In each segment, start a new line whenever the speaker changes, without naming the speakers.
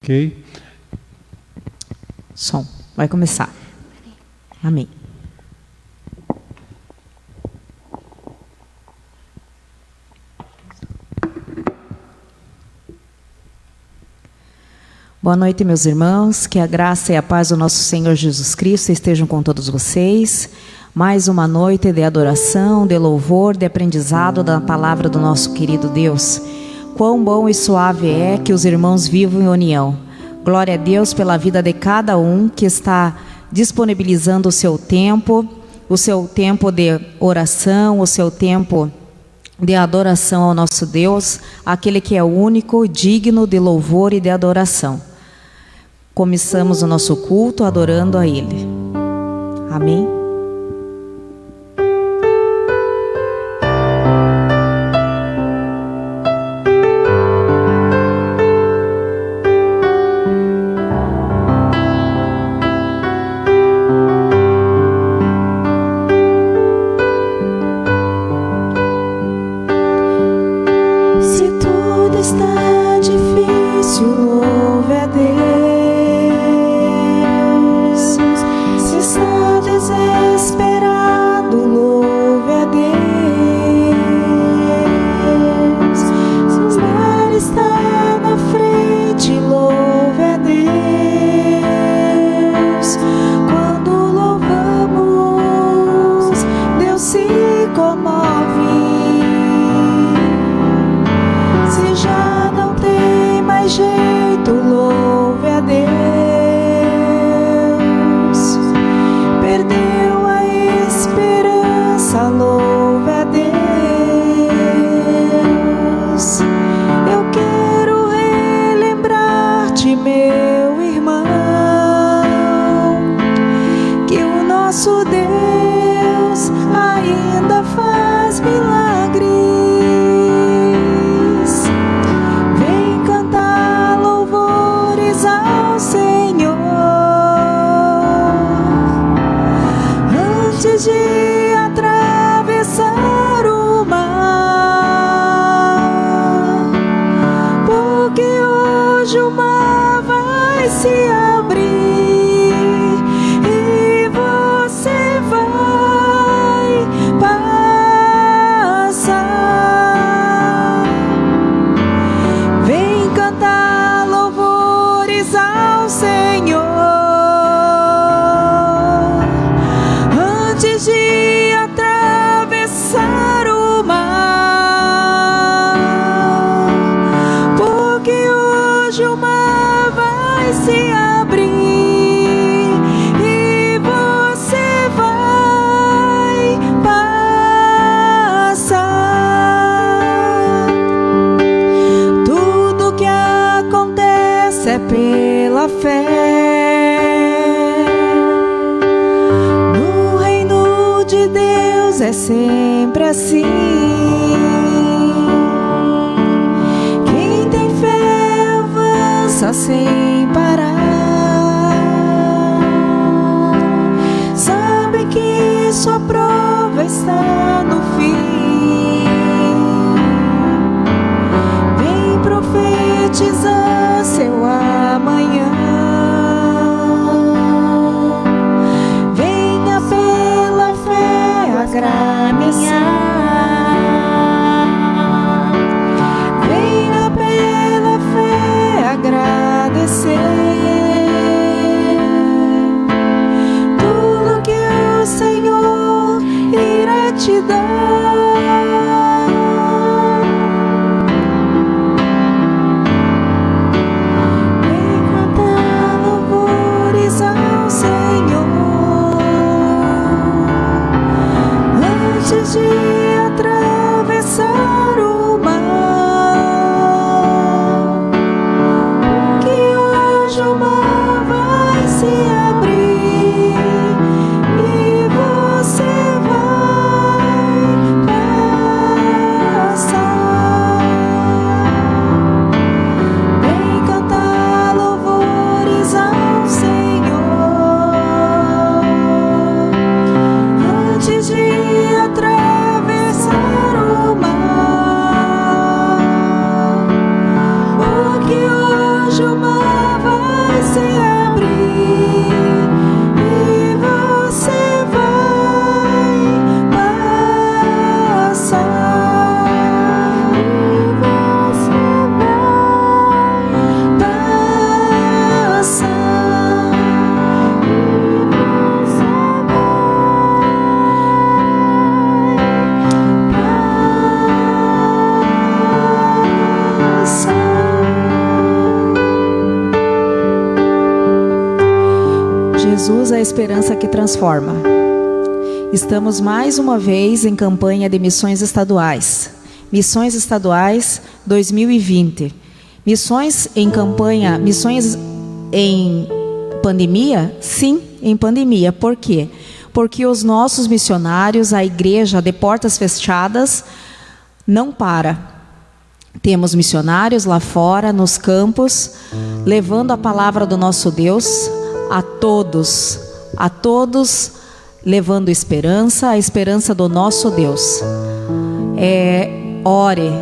Ok.
Som. Vai começar. Amém. Boa noite, meus irmãos. Que a graça e a paz do nosso Senhor Jesus Cristo estejam com todos vocês. Mais uma noite de adoração, de louvor, de aprendizado da palavra do nosso querido Deus. Quão bom e suave é que os irmãos vivam em união. Glória a Deus pela vida de cada um que está disponibilizando o seu tempo de oração, o seu tempo de adoração ao nosso Deus, aquele que é único, digno de louvor e de adoração. Começamos o nosso culto adorando a Ele. Amém?
Vem cantar
Jesus, a esperança que transforma. Estamos mais uma vez em campanha de missões estaduais. Missões estaduais 2020. Missões em campanha, missões em pandemia? Sim, em pandemia. Por quê? Porque os nossos missionários, a igreja de portas fechadas, não para. Temos missionários lá fora, nos campos, levando a palavra do nosso Deus a todos, levando esperança, a esperança do nosso Deus. Ore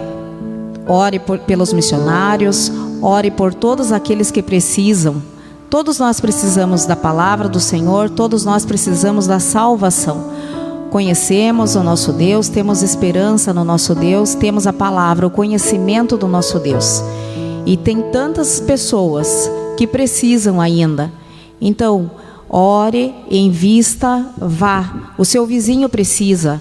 pelos missionários, ore por todos aqueles que precisam. Todos nós precisamos da palavra do Senhor, todos nós precisamos da salvação. Conhecemos o nosso Deus, temos esperança no nosso Deus, temos a palavra, o conhecimento do nosso Deus. E tem tantas pessoas que precisam ainda. Então, ore, invista, vá. O seu vizinho precisa,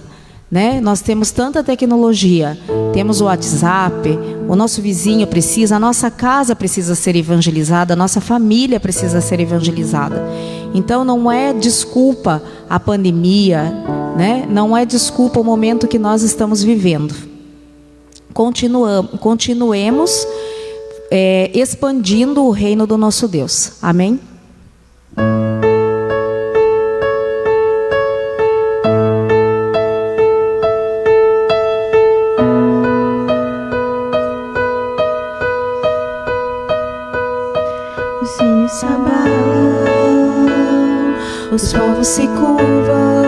né? Nós temos tanta tecnologia, temos o WhatsApp, o nosso vizinho precisa, a nossa casa precisa ser evangelizada, a nossa família precisa ser evangelizada. Então não é desculpa a pandemia, né? Não é desculpa o momento que nós estamos vivendo. Continuemos expandindo o reino do nosso Deus. Amém?
Os sinos se abalam, os povos se curvam,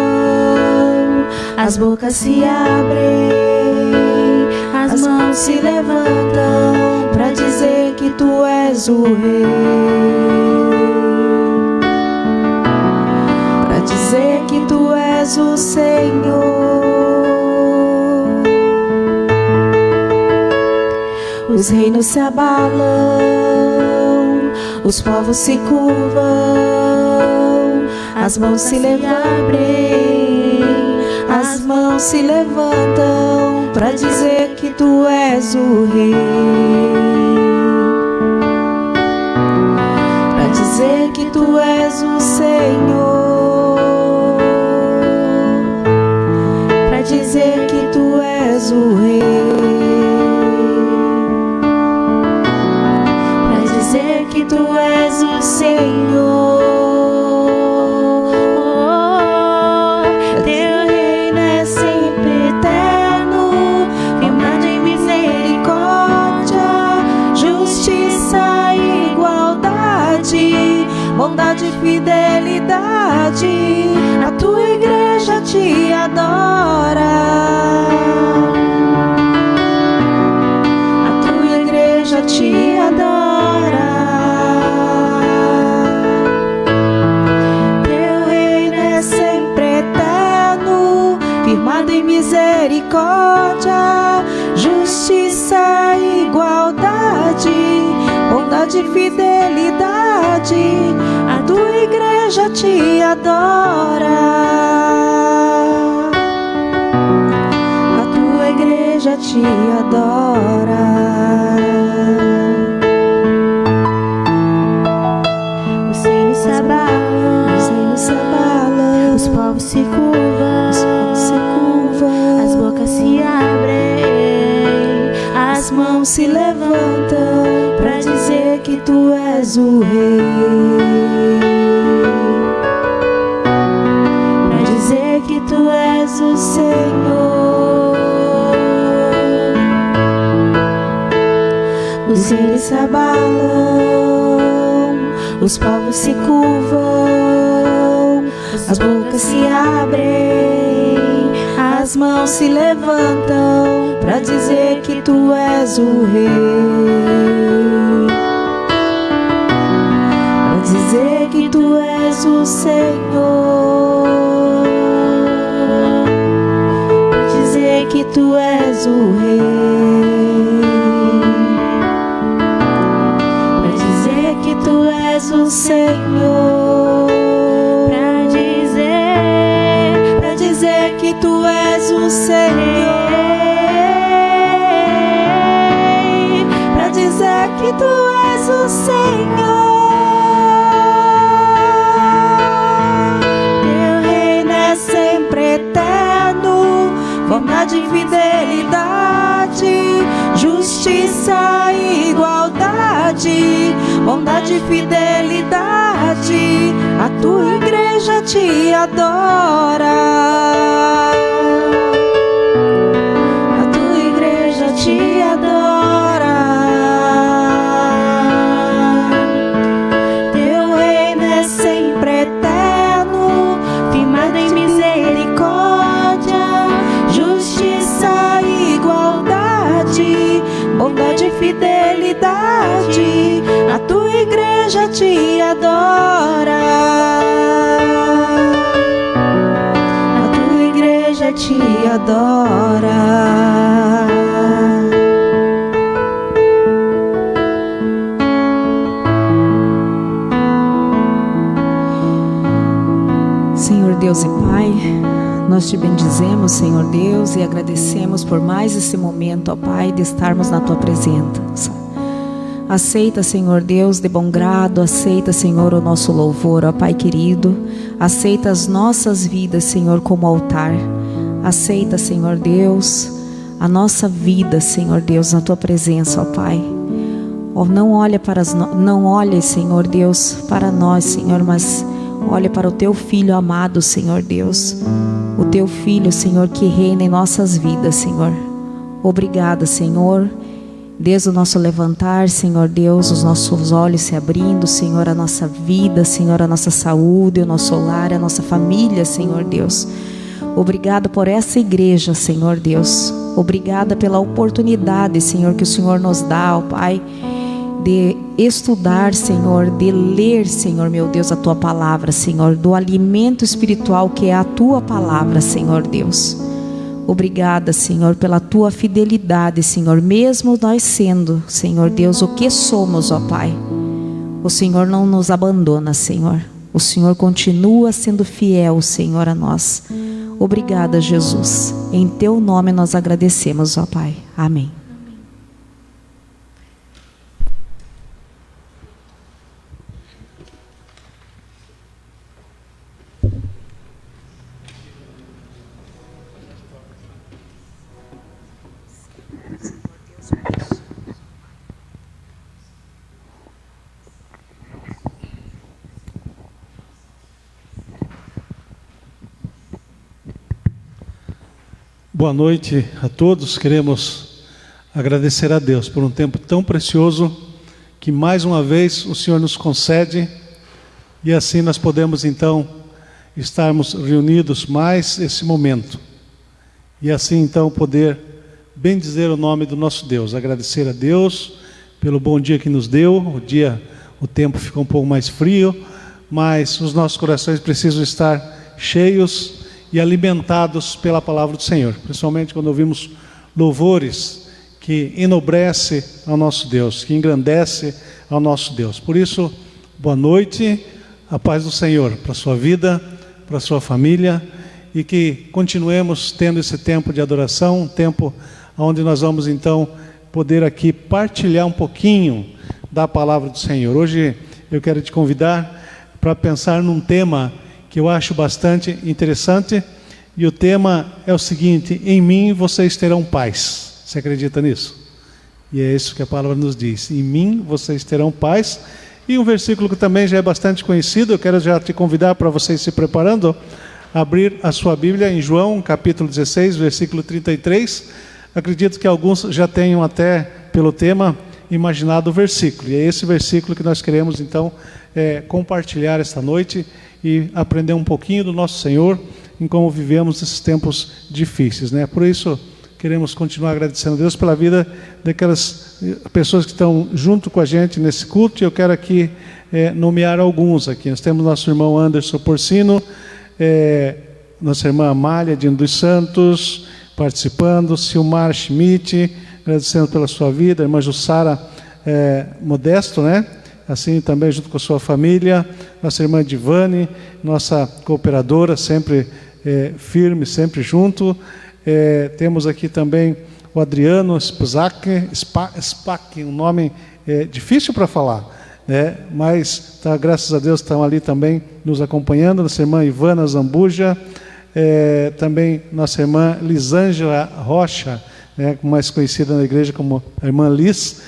as bocas se abrem, as mãos se levantam para dizer que tu és o Rei, para dizer que tu és o Senhor. Os reinos se abalam, os povos se curvam, as mãos se abrem, as mãos se levantam para dizer que tu és o Rei, para dizer que tu és o Senhor, para dizer que tu és o Rei, que tu és o Senhor. Teu reino é sempre eterno, firmado em misericórdia, justiça e igualdade, bondade e fidelidade. A tua igreja te adora, a tua igreja te adora. Misericórdia, justiça e igualdade, bondade e fidelidade. A tua igreja te adora, a tua igreja te adora. Os sinos se abalam, os povos se curvam, as bocas se abrem, as mãos se levantam para dizer que tu és o Rei, para dizer que tu és o Senhor. Os reinos se abalam, os povos se curvam, as bocas se abrem, as mãos se levantam para dizer que tu és o Rei, para dizer que tu és o Senhor, para dizer que tu és o Rei, para dizer que tu és o Senhor, para dizer que tu és o Senhor, para dizer que tu és o Senhor. fidelidade, a tua igreja te adora. A tua igreja te adora. Teu reino é sempre eterno, firmado em misericórdia, justiça e igualdade, bondade e fidelidade, a tua igreja te adora. A tua igreja te adora.
Senhor Deus e Pai, nós te bendizemos, Senhor Deus, e agradecemos por mais esse momento, ó Pai, de estarmos na tua presença. Aceita, Senhor Deus, de bom grado, aceita, Senhor, o nosso louvor, ó Pai querido. Aceita as nossas vidas, Senhor, como altar. Aceita, Senhor Deus, a nossa vida, Senhor Deus, na tua presença, ó Pai. Não olha, Senhor Deus, para nós, Senhor, mas olha para o teu Filho amado, Senhor Deus. O teu Filho, Senhor, que reina em nossas vidas, Senhor. Obrigada, Senhor. Desde o nosso levantar, Senhor Deus, os nossos olhos se abrindo, Senhor, a nossa vida, Senhor, a nossa saúde, o nosso lar, a nossa família, Senhor Deus. Obrigada por essa igreja, Senhor Deus. Obrigada pela oportunidade, Senhor, que o Senhor nos dá, ó Pai, de estudar, Senhor, de ler, Senhor, meu Deus, a tua palavra, Senhor, do alimento espiritual que é a tua palavra, Senhor Deus. Obrigada, Senhor, pela tua fidelidade, Senhor, mesmo nós sendo, Senhor Deus, o que somos, ó Pai. O Senhor não nos abandona, Senhor. O Senhor continua sendo fiel, Senhor, a nós. Obrigada, Jesus. Em teu nome nós agradecemos, ó Pai. Amém.
Boa noite a todos. Queremos agradecer a Deus por um tempo tão precioso que mais uma vez o Senhor nos concede, e assim nós podemos então estarmos reunidos mais esse momento, e assim então poder bendizer o nome do nosso Deus, agradecer a Deus pelo bom dia que nos deu. O tempo ficou um pouco mais frio, mas os nossos corações precisam estar cheios e alimentados pela palavra do Senhor, principalmente quando ouvimos louvores que enobrece ao nosso Deus, que engrandece ao nosso Deus. Por isso, boa noite, a paz do Senhor para a sua vida, para a sua família, e que continuemos tendo esse tempo de adoração, um tempo onde nós vamos então poder aqui partilhar um pouquinho da palavra do Senhor. Hoje eu quero te convidar para pensar num tema que eu acho bastante interessante, e o tema é o seguinte: em mim vocês terão paz. Você acredita nisso? E é isso que a palavra nos diz: em mim vocês terão paz. E um versículo que também já é bastante conhecido, eu quero já te convidar para vocês se preparando, abrir a sua Bíblia em João, capítulo 16, versículo 33. Acredito que alguns já tenham até, pelo tema, imaginado o versículo. E é esse versículo que nós queremos então compartilhar esta noite e aprender um pouquinho do nosso Senhor em como vivemos esses tempos difíceis, né? Por isso, queremos continuar agradecendo a Deus pela vida daquelas pessoas que estão junto com a gente nesse culto. E eu quero aqui nomear alguns aqui. Nós temos nosso irmão Anderson Porcino, nossa irmã Amália Dino dos Santos participando, Silmar Schmidt, agradecendo pela sua vida, a irmã Jussara Modesto, né? Assim também junto com a sua família, nossa irmã Divane, nossa cooperadora, sempre firme, sempre junto. Temos aqui também o Adriano Spack, um nome difícil para falar, né? Mas graças a Deus estão ali também nos acompanhando. Nossa irmã Ivana Zambuja, também nossa irmã Lisângela Rocha, né, mais conhecida na igreja como a irmã Liz,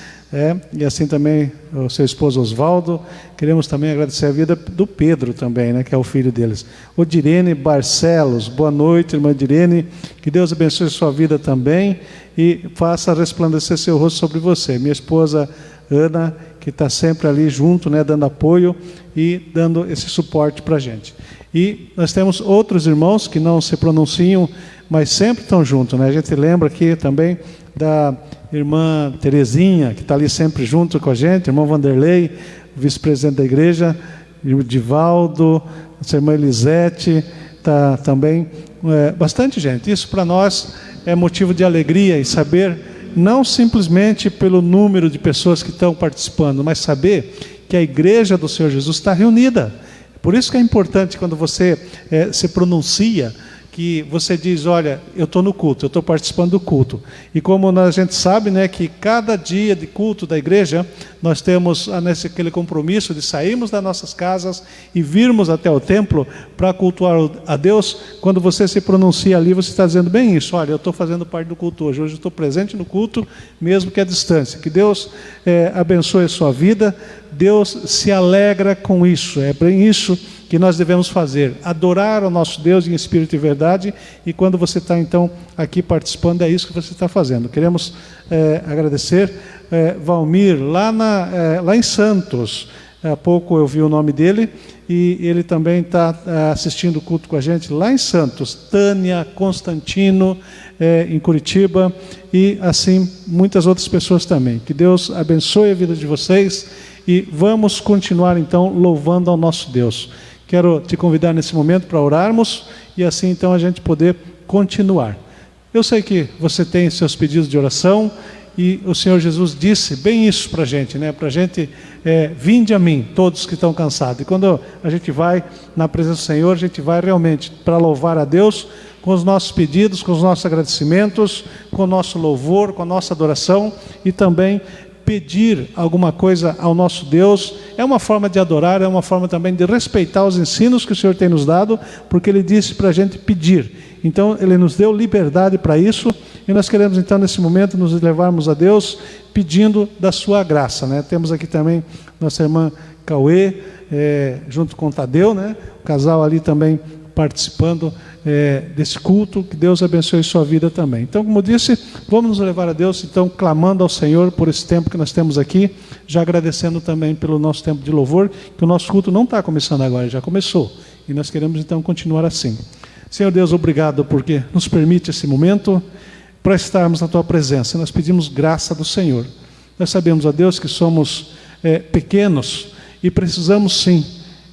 E assim também o seu esposo Oswaldo. Queremos também agradecer a vida do Pedro também, né, que é o filho deles. Odirene Barcelos, boa noite, irmã Odirene. Que Deus abençoe a sua vida também e faça resplandecer seu rosto sobre você. Minha esposa Ana, que está sempre ali junto, né, dando apoio e dando esse suporte para a gente. E nós temos outros irmãos que não se pronunciam, mas sempre estão juntos, né? A gente lembra aqui também da irmã Terezinha, que está ali sempre junto com a gente, irmão Vanderlei, vice-presidente da igreja, o Divaldo, a irmã Elisete, está também bastante gente. Isso para nós é motivo de alegria e saber, não simplesmente pelo número de pessoas que estão participando, mas saber que a igreja do Senhor Jesus está reunida. Por isso que é importante quando você se pronuncia, que você diz, olha, eu estou no culto, eu estou participando do culto. E como a gente sabe, né, que cada dia de culto da igreja, nós temos aquele compromisso de sairmos das nossas casas e virmos até o templo para cultuar a Deus. Quando você se pronuncia ali, você está dizendo bem isso, olha, eu estou fazendo parte do culto hoje eu estou presente no culto, mesmo que à distância. Que Deus abençoe a sua vida, Deus se alegra com isso, é bem isso que nós devemos fazer, adorar ao nosso Deus em espírito e verdade. E quando você está então aqui participando, é isso que você está fazendo. Queremos agradecer Valmir, lá em Santos. Há pouco eu vi o nome dele e ele também está assistindo o culto com a gente lá em Santos. Tânia, Constantino, em Curitiba, e assim muitas outras pessoas também. Que Deus abençoe a vida de vocês e vamos continuar então louvando ao nosso Deus. Quero te convidar nesse momento para orarmos e assim então a gente poder continuar. Eu sei que você tem seus pedidos de oração e o Senhor Jesus disse bem isso para a gente, né? Para a gente, vinde a mim, todos que estão cansados. E quando a gente vai na presença do Senhor, a gente vai realmente para louvar a Deus com os nossos pedidos, com os nossos agradecimentos, com o nosso louvor, com a nossa adoração e também pedir alguma coisa ao nosso Deus. É uma forma de adorar, é uma forma também de respeitar os ensinos que o Senhor tem nos dado, porque Ele disse para a gente pedir. Então Ele nos deu liberdade para isso, e nós queremos então nesse momento nos levarmos a Deus pedindo da sua graça, né? Temos aqui também nossa irmã Cauê, junto com o Tadeu, né? O casal ali também participando desse culto. Que Deus abençoe sua vida também. Então, como eu disse, vamos nos levar a Deus, então, clamando ao Senhor por esse tempo que nós temos aqui, já agradecendo também pelo nosso tempo de louvor, que o nosso culto não está começando agora, já começou, e nós queremos então continuar assim. Senhor Deus, obrigado porque nos permite esse momento para estarmos na Tua presença. Nós pedimos graça do Senhor. Nós sabemos, ó Deus, que somos pequenos e precisamos sim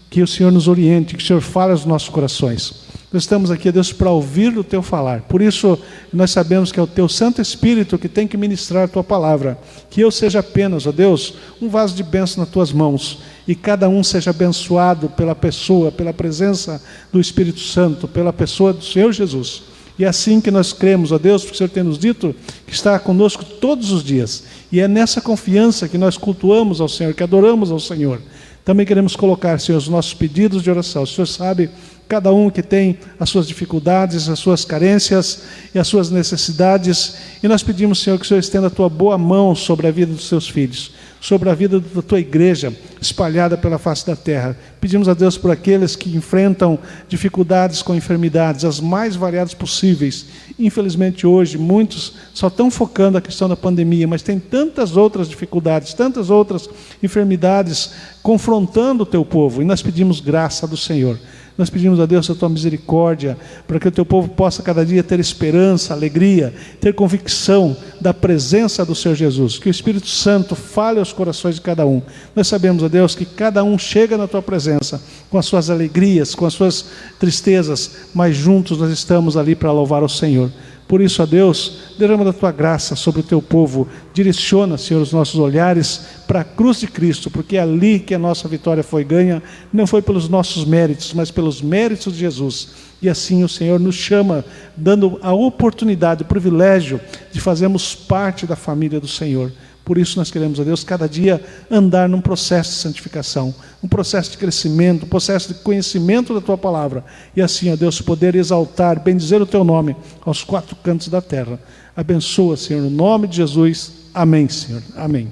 que o Senhor nos oriente, que o Senhor fale aos nossos corações. Nós estamos aqui, Deus, para ouvir o Teu falar. Por isso, nós sabemos que é o Teu Santo Espírito que tem que ministrar a Tua palavra. Que eu seja apenas, ó Deus, um vaso de bênção nas Tuas mãos. E cada um seja abençoado pela pessoa, pela presença do Espírito Santo, pela pessoa do Senhor Jesus. E é assim que nós cremos, ó Deus, porque o Senhor tem nos dito que está conosco todos os dias. E é nessa confiança que nós cultuamos ao Senhor, que adoramos ao Senhor. Também queremos colocar, Senhor, os nossos pedidos de oração. O Senhor sabe cada um que tem as suas dificuldades, as suas carências e as suas necessidades. E nós pedimos, Senhor, que o Senhor estenda a Tua boa mão sobre a vida dos Seus filhos, sobre a vida da Tua igreja espalhada pela face da terra. Pedimos a Deus por aqueles que enfrentam dificuldades com enfermidades, as mais variadas possíveis. Infelizmente hoje muitos só estão focando a questão da pandemia, mas tem tantas outras dificuldades, tantas outras enfermidades confrontando o Teu povo, e nós pedimos graça do Senhor. Nós pedimos a Deus a Tua misericórdia, para que o Teu povo possa cada dia ter esperança, alegria, ter convicção da presença do Senhor Jesus. Que o Espírito Santo fale aos corações de cada um. Nós sabemos, ó Deus, que cada um chega na Tua presença com as suas alegrias, com as suas tristezas, mas juntos nós estamos ali para louvar ao Senhor. Por isso, ó Deus, derrama da Tua graça sobre o Teu povo. Direciona, Senhor, os nossos olhares para a cruz de Cristo, porque é ali que a nossa vitória foi ganha. Não foi pelos nossos méritos, mas pelos méritos de Jesus. E assim o Senhor nos chama, dando a oportunidade, o privilégio de fazermos parte da família do Senhor. Por isso nós queremos, ó Deus, cada dia andar num processo de santificação, um processo de crescimento, um processo de conhecimento da Tua palavra. E assim, ó Deus, poder exaltar, bendizer o Teu nome aos quatro cantos da terra. Abençoa, Senhor, no nome de Jesus. Amém, Senhor. Amém.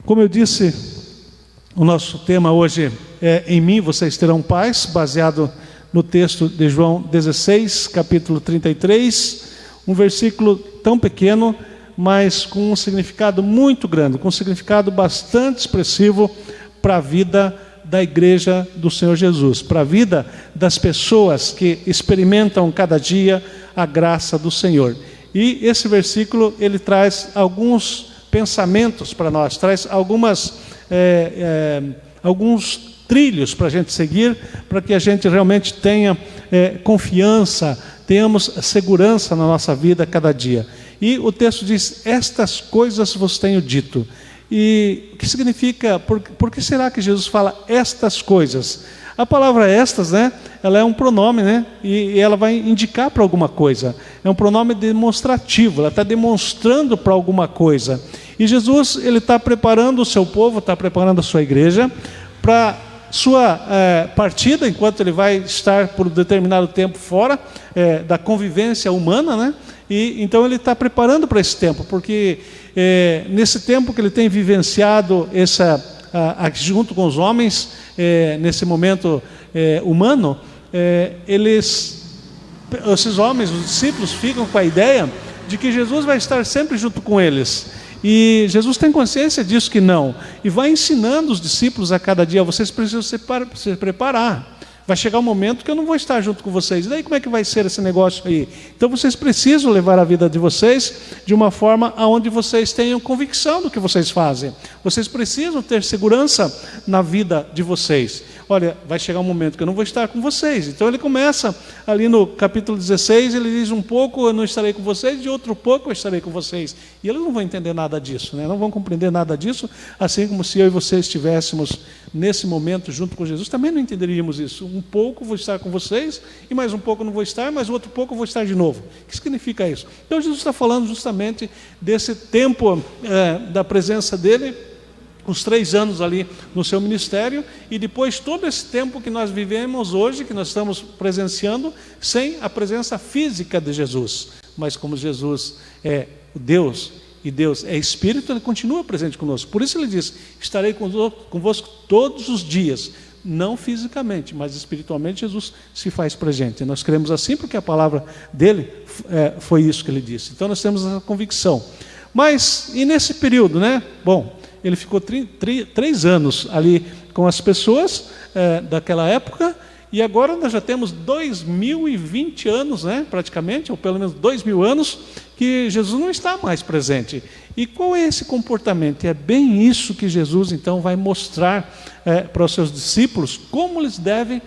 Como eu disse, o nosso tema hoje é Em mim vocês terão paz, baseado no texto de João 16, capítulo 33, um versículo tão pequeno, mas com um significado muito grande, com um significado bastante expressivo para a vida da igreja do Senhor Jesus, para a vida das pessoas que experimentam cada dia a graça do Senhor. E esse versículo, ele traz alguns pensamentos para nós, traz alguns trilhos para a gente seguir, para que a gente realmente tenha confiança, tenhamos segurança na nossa vida cada dia. E o texto diz: estas coisas vos tenho dito. E o que significa, por que será que Jesus fala estas coisas? A palavra estas, né, ela é um pronome, né, e ela vai indicar para alguma coisa. É um pronome demonstrativo, ela está demonstrando para alguma coisa. E Jesus, ele está preparando o seu povo, está preparando a sua igreja para sua partida, enquanto ele vai estar por um determinado tempo fora da convivência humana, né? E então ele está preparando para esse tempo, porque nesse tempo que ele tem vivenciado junto com os homens, nesse momento humano, esses homens, os discípulos, ficam com a ideia de que Jesus vai estar sempre junto com eles. E Jesus tem consciência disso que não, e vai ensinando os discípulos a cada dia: vocês precisam se preparar. Vai chegar um momento que eu não vou estar junto com vocês. E daí como é que vai ser esse negócio aí? Então vocês precisam levar a vida de vocês de uma forma onde vocês tenham convicção do que vocês fazem. Vocês precisam ter segurança na vida de vocês. Olha, vai chegar um momento que eu não vou estar com vocês. Então ele começa ali no capítulo 16, ele diz: um pouco eu não estarei com vocês, de outro pouco eu estarei com vocês. E eles não vão entender nada disso, né? Não vão compreender nada disso, assim como se eu e você estivéssemos nesse momento junto com Jesus, também não entenderíamos isso. Um pouco vou estar com vocês, e mais um pouco não vou estar, mas outro pouco vou estar de novo. O que significa isso? Então Jesus está falando justamente desse tempo da presença dele, os 3 anos ali no seu ministério, e depois todo esse tempo que nós vivemos hoje, que nós estamos presenciando, sem a presença física de Jesus. Mas como Jesus é Deus, e Deus é Espírito, ele continua presente conosco. Por isso ele diz: estarei convosco todos os dias, não fisicamente, mas espiritualmente Jesus se faz presente. E nós cremos assim porque a palavra dele foi isso que ele disse. Então nós temos essa convicção. Mas, e nesse período, né? Bom, ele ficou 3 anos ali com as pessoas daquela época, e agora nós já temos 2020 anos, né, praticamente, ou pelo menos 2000 anos, que Jesus não está mais presente. E qual é esse comportamento? E é bem isso que Jesus então vai mostrar para os seus discípulos, como eles devem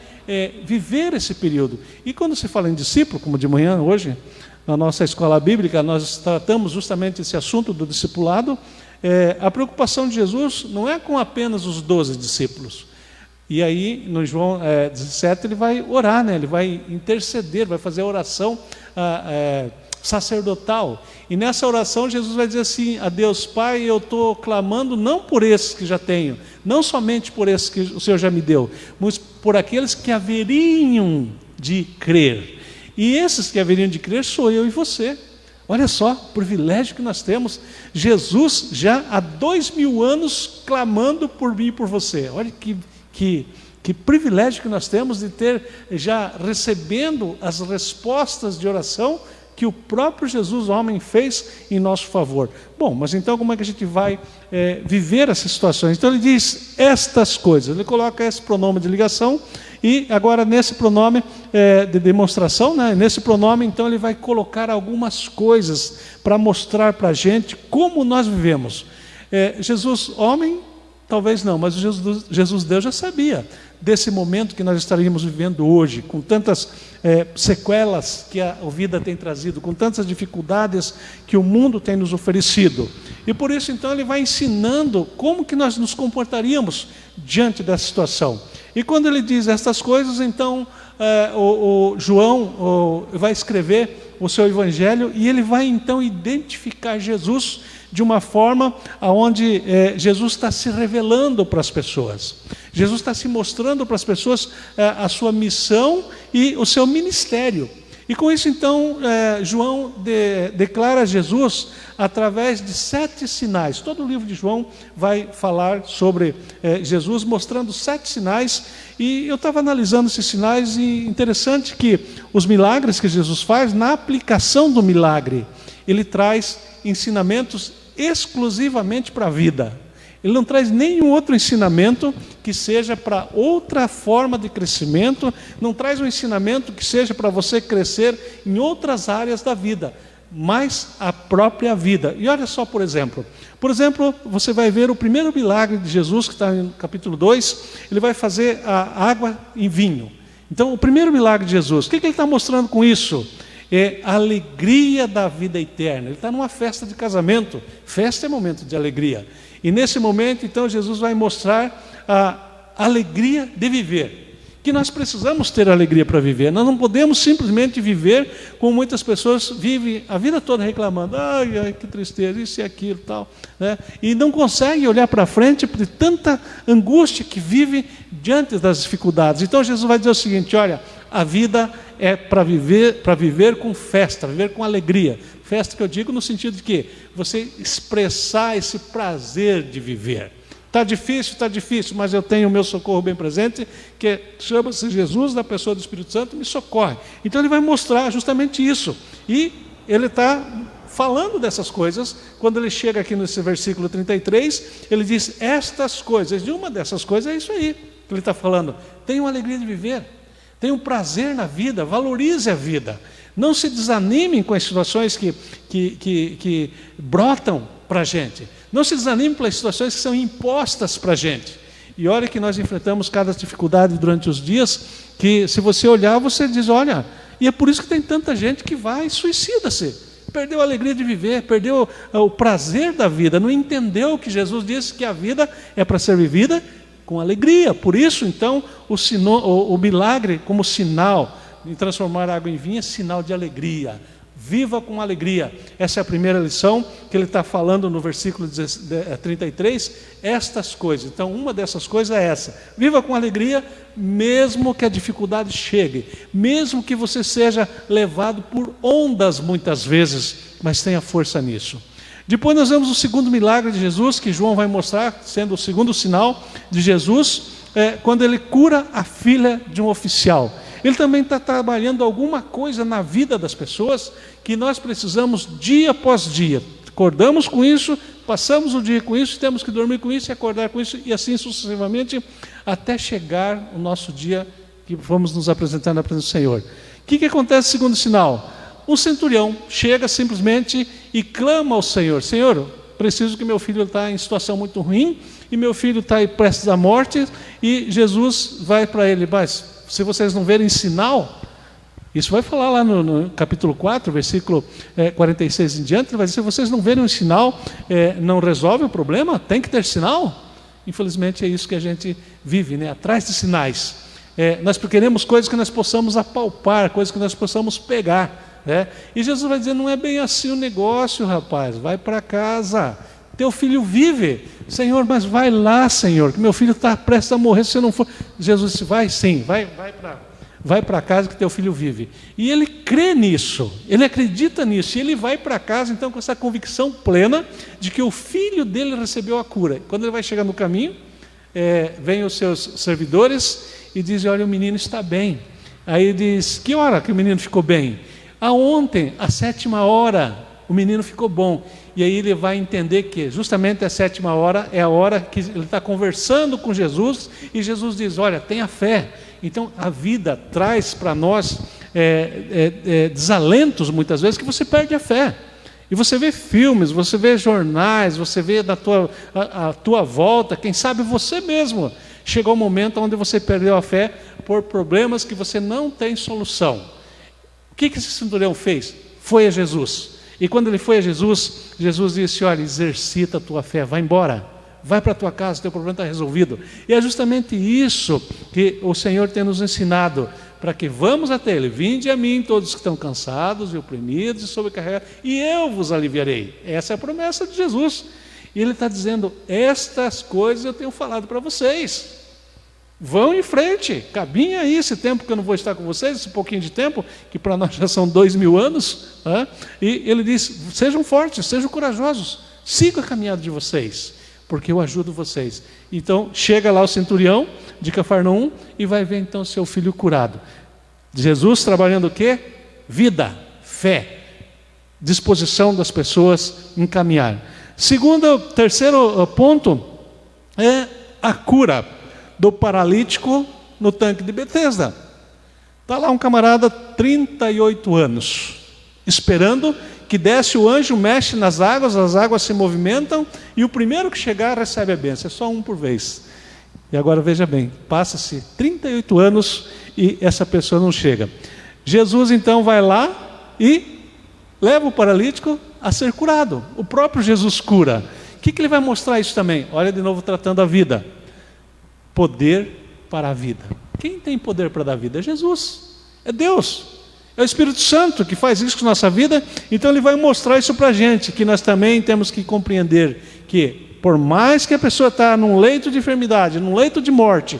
viver esse período. E quando se fala em discípulo, como de manhã hoje, na nossa escola bíblica, nós tratamos justamente esse assunto do discipulado. A preocupação de Jesus não é com apenas os 12 discípulos. E aí, no João 17, ele vai orar, né? Ele vai interceder, vai fazer a oração sacerdotal. E nessa oração, Jesus vai dizer assim: a Deus Pai, eu estou clamando não por esses que já tenho, não somente por esses que o Senhor já me deu, mas por aqueles que haveriam de crer. E esses que haveriam de crer sou eu e você. Olha só, o privilégio que nós temos. Jesus já há 2000 anos clamando por mim e por você. Olha que privilégio que nós temos de ter já recebendo as respostas de oração que o próprio Jesus, homem, fez em nosso favor. Bom, mas então como é que a gente vai viver essas situações? Então ele diz estas coisas, ele coloca esse pronome de ligação, e agora nesse pronome de demonstração, né, nesse pronome então ele vai colocar algumas coisas para mostrar para a gente como nós vivemos. Jesus, homem, talvez não, mas Jesus Deus já sabia desse momento que nós estaríamos vivendo hoje, com tantas sequelas que a vida tem trazido, com tantas dificuldades que o mundo tem nos oferecido. E por isso então ele vai ensinando como que nós nos comportaríamos diante dessa situação. E quando ele diz estas coisas, então o João vai escrever o seu evangelho, e ele vai então identificar Jesus de uma forma onde Jesus está se revelando para as pessoas. Jesus está se mostrando para as pessoas a sua missão e o seu ministério. E com isso, então, João declara Jesus através de 7 sinais. Todo o livro de João vai falar sobre Jesus, mostrando 7 sinais. E eu estava analisando esses sinais, e interessante que os milagres que Jesus faz, na aplicação do milagre, ele traz ensinamentos exclusivamente para a vida. Ele não traz nenhum outro ensinamento que seja para outra forma de crescimento, não traz um ensinamento que seja para você crescer em outras áreas da vida, mas a própria vida. E olha só, por exemplo, você vai ver o primeiro milagre de Jesus, que está no capítulo 2, ele vai fazer a água em vinho. Então, o primeiro milagre de Jesus, o que ele está mostrando com isso? É a alegria da vida eterna. Ele está numa festa de casamento. Festa é momento de alegria. E nesse momento, então, Jesus vai mostrar a alegria de viver. Que nós precisamos ter alegria para viver. Nós não podemos simplesmente viver como muitas pessoas vivem a vida toda reclamando. Ai, que tristeza, isso e aquilo, tal. Né? E não conseguem olhar para frente por tanta angústia que vive diante das dificuldades. Então, Jesus vai dizer o seguinte, olha, a vida é para viver com festa, viver com alegria. Festa que eu digo no sentido de que você expressar esse prazer de viver. Está difícil, mas eu tenho o meu socorro bem presente, que chama-se Jesus, da pessoa do Espírito Santo, me socorre. Então ele vai mostrar justamente isso. E ele está falando dessas coisas, quando ele chega aqui nesse versículo 33, ele diz, estas coisas, de uma dessas coisas é isso aí que ele está falando. Tenha uma alegria de viver, tenha um prazer na vida, valorize a vida. Não se desanimem com as situações que brotam para a gente. Não se desanimem pelas situações que são impostas para a gente. E olha que nós enfrentamos cada dificuldade durante os dias, que se você olhar, você diz, olha, e é por isso que tem tanta gente que vai e suicida-se. Perdeu a alegria de viver, perdeu o prazer da vida, não entendeu que Jesus disse que a vida é para ser vivida com alegria. Por isso, então, o milagre como sinal de transformar a água em vinho é sinal de alegria. Viva com alegria. Essa é a primeira lição que ele está falando no versículo 33, estas coisas. Então, uma dessas coisas é essa. Viva com alegria, mesmo que a dificuldade chegue, mesmo que você seja levado por ondas muitas vezes, mas tenha força nisso. Depois nós vemos o segundo milagre de Jesus, que João vai mostrar, sendo o segundo sinal de Jesus, quando ele cura a filha de um oficial. Ele também está trabalhando alguma coisa na vida das pessoas que nós precisamos dia após dia. Acordamos com isso, passamos o dia com isso, temos que dormir com isso e acordar com isso, e assim sucessivamente, até chegar o nosso dia que vamos nos apresentar na presença do Senhor. O que acontece segundo sinal? Um centurião chega simplesmente e clama ao Senhor, Senhor, preciso que meu filho está em situação muito ruim, e meu filho está prestes à morte, e Jesus vai para ele, mas se vocês não verem sinal, isso vai falar lá no capítulo 4, versículo 46 em diante, ele vai dizer, se vocês não verem um sinal, não resolve o problema, tem que ter sinal. Infelizmente é isso que a gente vive, né? Atrás de sinais. Nós queremos coisas que nós possamos apalpar, coisas que nós possamos pegar, né? E Jesus vai dizer, não é bem assim o negócio, rapaz, vai para casa, teu filho vive. Senhor, mas vai lá, Senhor, que meu filho está prestes a morrer, se você não for. Jesus disse, vai sim, vai para casa que teu filho vive. E ele crê nisso, ele acredita nisso, e ele vai para casa então com essa convicção plena de que o filho dele recebeu a cura. Quando ele vai chegar no caminho, vem os seus servidores e dizem, olha, o menino está bem. Aí ele diz, que hora que o menino ficou bem? Ontem, à 7ª hora, o menino ficou bom. E aí ele vai entender que justamente a 7ª hora é a hora que ele está conversando com Jesus, e Jesus diz, olha, tenha fé. Então a vida traz para nós desalentos muitas vezes que você perde a fé. E você vê filmes, você vê jornais, você vê a tua volta, quem sabe você mesmo chegou um momento onde você perdeu a fé por problemas que você não tem solução. O que esse centurião fez? Foi a Jesus. E quando ele foi a Jesus, Jesus disse, olha, exercita a tua fé, vai embora, vai para a tua casa, teu problema está resolvido. E é justamente isso que o Senhor tem nos ensinado, para que vamos até Ele. Vinde a mim todos que estão cansados e oprimidos e sobrecarregados, e eu vos aliviarei. Essa é a promessa de Jesus. E Ele está dizendo, estas coisas eu tenho falado para vocês. Vão em frente, cabinha aí esse tempo que eu não vou estar com vocês, esse pouquinho de tempo, que para nós já são 2000 anos, né? E ele diz, sejam fortes, sejam corajosos, sigam a caminhada de vocês, porque eu ajudo vocês. Então, chega lá o centurião de Cafarnaum e vai ver então seu filho curado. Jesus trabalhando o quê? Vida, fé, disposição das pessoas em caminhar. Terceiro ponto é a cura do paralítico no tanque de Betesda. Está lá um camarada, 38 anos, esperando que desce o anjo, mexe nas águas, as águas se movimentam, e o primeiro que chegar recebe a bênção. É só um por vez. E agora veja bem, passa-se 38 anos e essa pessoa não chega. Jesus então vai lá e leva o paralítico a ser curado. O próprio Jesus cura. O que ele vai mostrar isso também? Olha de novo tratando a vida. Poder para a vida. Quem tem poder para dar vida? É Jesus, é Deus, é o Espírito Santo que faz isso com a nossa vida. Então ele vai mostrar isso para a gente, que nós também temos que compreender que por mais que a pessoa está num leito de enfermidade, num leito de morte,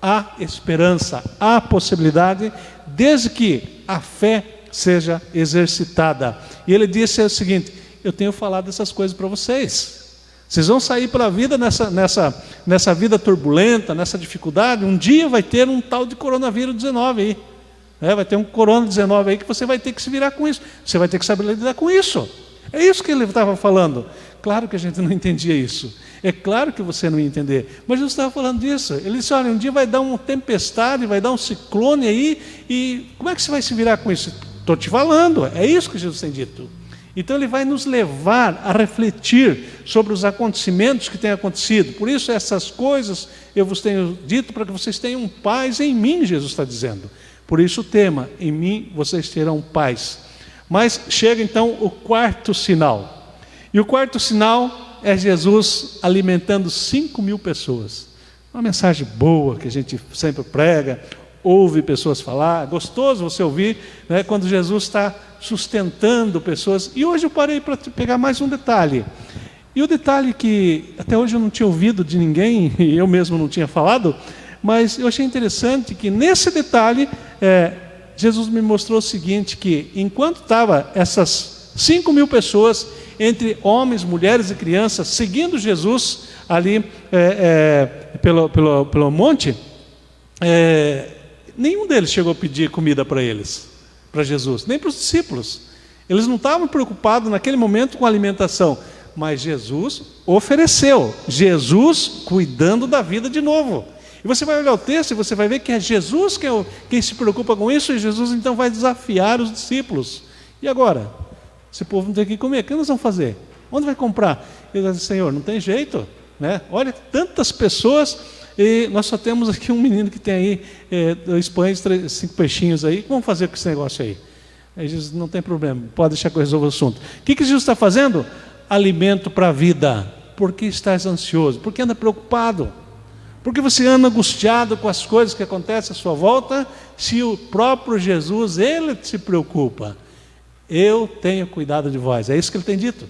há esperança, há possibilidade, desde que a fé seja exercitada. E ele disse o seguinte, eu tenho falado essas coisas para vocês. Vocês vão sair pela vida nessa vida turbulenta, nessa dificuldade. Um dia vai ter um tal de coronavírus 19 aí. Vai ter um corona 19 aí que você vai ter que se virar com isso. Você vai ter que saber lidar com isso. É isso que ele estava falando. Claro que a gente não entendia isso. É claro que você não ia entender. Mas Jesus estava falando disso. Ele disse, olha, um dia vai dar uma tempestade, vai dar um ciclone aí. E como é que você vai se virar com isso? Estou te falando. É isso que Jesus tem dito. Então ele vai nos levar a refletir sobre os acontecimentos que têm acontecido. Por isso essas coisas eu vos tenho dito para que vocês tenham paz em mim, Jesus está dizendo. Por isso o tema, em mim vocês terão paz. Mas chega então o quarto sinal. E o quarto sinal é Jesus alimentando 5.000 pessoas. Uma mensagem boa que a gente sempre prega, ouve pessoas falar, gostoso você ouvir, né, quando Jesus está sustentando pessoas. E hoje eu parei para pegar mais um detalhe. E o detalhe que até hoje eu não tinha ouvido de ninguém, e eu mesmo não tinha falado, mas eu achei interessante que nesse detalhe, Jesus me mostrou o seguinte, que enquanto estava essas 5.000 pessoas, entre homens, mulheres e crianças, seguindo Jesus ali pelo monte, nenhum deles chegou a pedir comida para eles, para Jesus, nem para os discípulos. Eles não estavam preocupados naquele momento com a alimentação, mas Jesus ofereceu, Jesus cuidando da vida de novo. E você vai olhar o texto e você vai ver que é Jesus quem se preocupa com isso, e Jesus então vai desafiar os discípulos. E agora? Esse povo não tem o que comer, o que nós vamos fazer? Onde vai comprar? Ele diz, Senhor, não tem jeito, né? Olha, tantas pessoas, e nós só temos aqui um menino que tem aí 2 pães, 5 peixinhos aí, o que vamos fazer com esse negócio aí? Aí Jesus, não tem problema, pode deixar que eu resolva o assunto. O que Jesus está fazendo? Alimento para a vida. Por que estás ansioso? Por que anda preocupado? Porque você anda angustiado com as coisas que acontecem à sua volta, se o próprio Jesus, Ele se preocupa. Eu tenho cuidado de vós. É isso que Ele tem dito.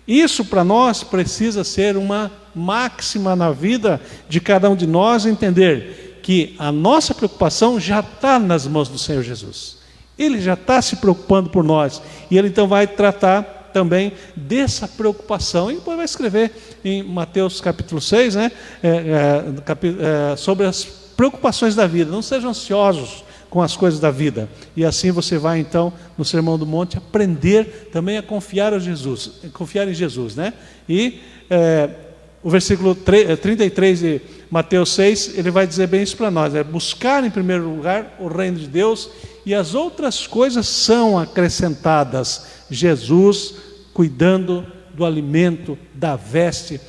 Isso para nós precisa ser uma máxima na vida de cada um de nós, entender que a nossa preocupação já está nas mãos do Senhor Jesus. Ele já está se preocupando por nós. E Ele então vai tratar também dessa preocupação. E depois vai escrever em Mateus capítulo 6, né, sobre as preocupações da vida. Não sejam ansiosos com as coisas da vida. E assim você vai então, no Sermão do Monte, aprender também a confiar em Jesus, né? E o versículo 33 de Mateus 6, ele vai dizer bem isso para nós, buscar em primeiro lugar o reino de Deus, e as outras coisas são acrescentadas. Jesus cuidando do alimento, da veste,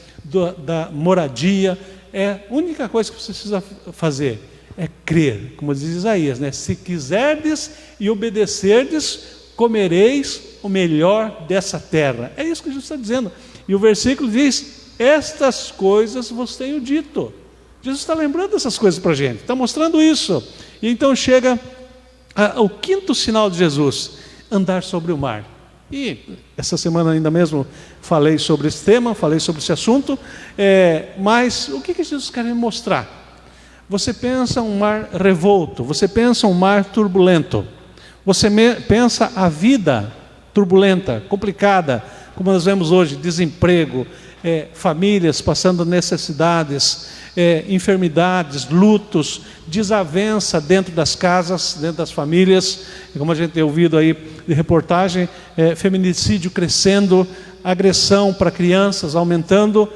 da moradia. A única coisa que você precisa fazer é crer, como diz Isaías, né? Se quiserdes e obedecerdes, comereis o melhor dessa terra. É isso que Jesus está dizendo. E o versículo diz, estas coisas vos tenho dito. Jesus está lembrando essas coisas para a gente, está mostrando isso. E então chega o quinto sinal de Jesus, andar sobre o mar. E essa semana ainda mesmo falei sobre esse tema, falei sobre esse assunto, mas o que Jesus quer me mostrar? você pensa um mar revolto, você pensa um mar turbulento, você pensa a vida turbulenta, complicada, como nós vemos hoje, desemprego, famílias passando necessidades, enfermidades, lutos, desavença dentro das casas, dentro das famílias, como a gente tem ouvido aí de reportagem, feminicídio crescendo, agressão para crianças aumentando.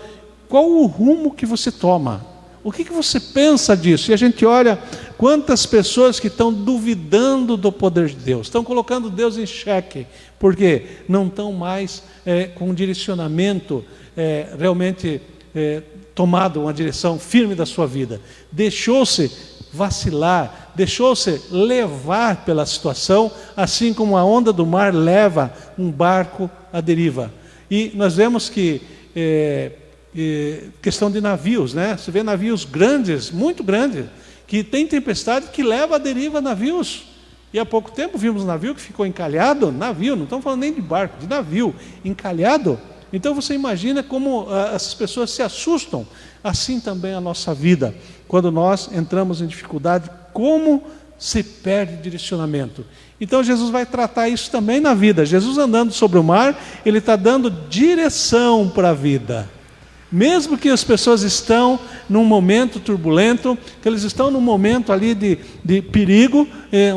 Qual o rumo que você toma? O que você pensa disso? E a gente olha quantas pessoas que estão duvidando do poder de Deus, estão colocando Deus em xeque, porque não estão mais com um direcionamento realmente tomado, uma direção firme da sua vida. Deixou-se vacilar, deixou-se levar pela situação, assim como a onda do mar leva um barco à deriva. E nós vemos que questão de navios, né? Você vê navios grandes, muito grandes, que tem tempestade que leva à deriva navios. E há pouco tempo vimos um navio que ficou encalhado, navio, não estamos falando nem de barco, de navio, encalhado. Então você imagina como essas pessoas se assustam. Assim também a nossa vida, quando nós entramos em dificuldade, como se perde direcionamento. Então Jesus vai tratar isso também na vida. Jesus andando sobre o mar, Ele está dando direção para a vida. Mesmo que as pessoas estão num momento turbulento, que eles estão num momento ali de perigo,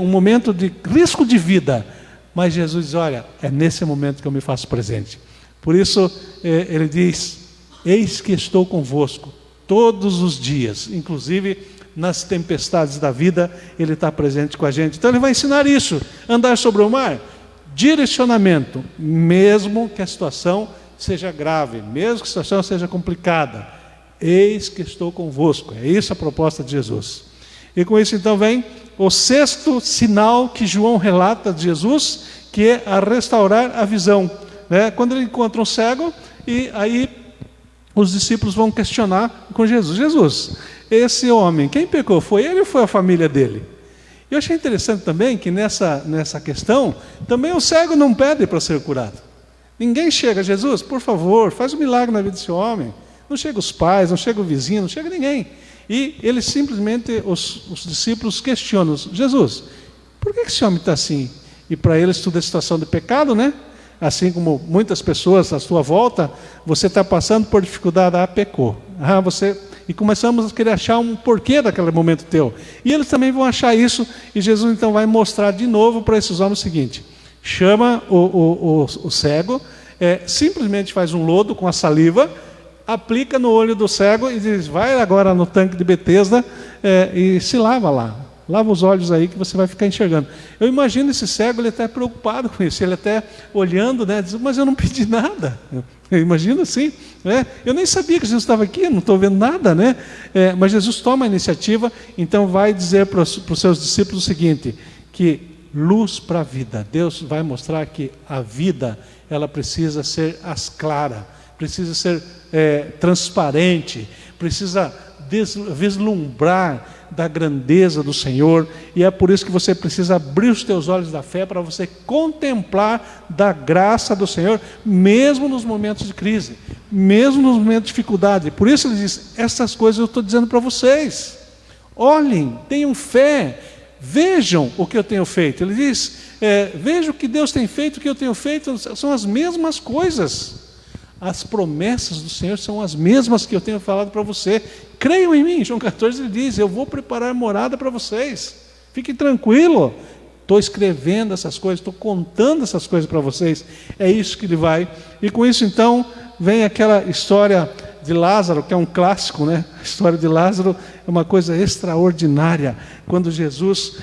um momento de risco de vida, mas Jesus diz, olha, é nesse momento que eu me faço presente. Por isso Ele diz, eis que estou convosco todos os dias, inclusive nas tempestades da vida, Ele está presente com a gente. Então Ele vai ensinar isso, andar sobre o mar, direcionamento, mesmo que a situação seja grave, mesmo que a situação seja complicada, eis que estou convosco. É isso a proposta de Jesus. E com isso então vem o sexto sinal que João relata de Jesus, que é a restaurar a visão, né? Quando ele encontra um cego, e aí os discípulos vão questionar com Jesus, Jesus, esse homem, quem pecou? Foi ele ou foi a família dele? Eu achei interessante também que nessa questão, também o cego não pede para ser curado. Ninguém chega, Jesus, por favor, faz um milagre na vida desse homem. Não chega os pais, não chega o vizinho, não chega ninguém. E eles simplesmente, os discípulos questionam, Jesus, por que esse homem está assim? E para eles tudo é situação de pecado, né? Assim como muitas pessoas à sua volta, você está passando por dificuldade, pecou. E começamos a querer achar um porquê daquele momento teu. E eles também vão achar isso, e Jesus então vai mostrar de novo para esses homens o seguinte, chama o cego, simplesmente faz um lodo com a saliva, aplica no olho do cego e diz, vai agora no tanque de Betesda e se lava lá. Lava os olhos aí que você vai ficar enxergando. Eu imagino esse cego, ele até preocupado com isso, ele até olhando, né, diz, mas eu não pedi nada. Eu imagino assim, né? Eu nem sabia que Jesus estava aqui, não estou vendo nada, né? Mas Jesus toma a iniciativa, então vai dizer para os seus discípulos o seguinte, que luz para a vida. Deus vai mostrar que a vida, ela precisa ser clara, precisa ser transparente, precisa vislumbrar da grandeza do Senhor, e é por isso que você precisa abrir os teus olhos da fé para você contemplar da graça do Senhor, mesmo nos momentos de crise, mesmo nos momentos de dificuldade. Por isso ele diz, essas coisas eu estou dizendo para vocês, olhem, tenham fé, vejam o que eu tenho feito. Ele diz, veja o que Deus tem feito, o que eu tenho feito, são as mesmas coisas. As promessas do Senhor são as mesmas que eu tenho falado para você. Creiam em mim. João 14 ele diz, eu vou preparar morada para vocês. Fiquem tranquilos. Estou escrevendo essas coisas, estou contando essas coisas para vocês. É isso que ele vai. E com isso então, vem aquela história de Lázaro, que é um clássico, né? A história de Lázaro é uma coisa extraordinária. Quando Jesus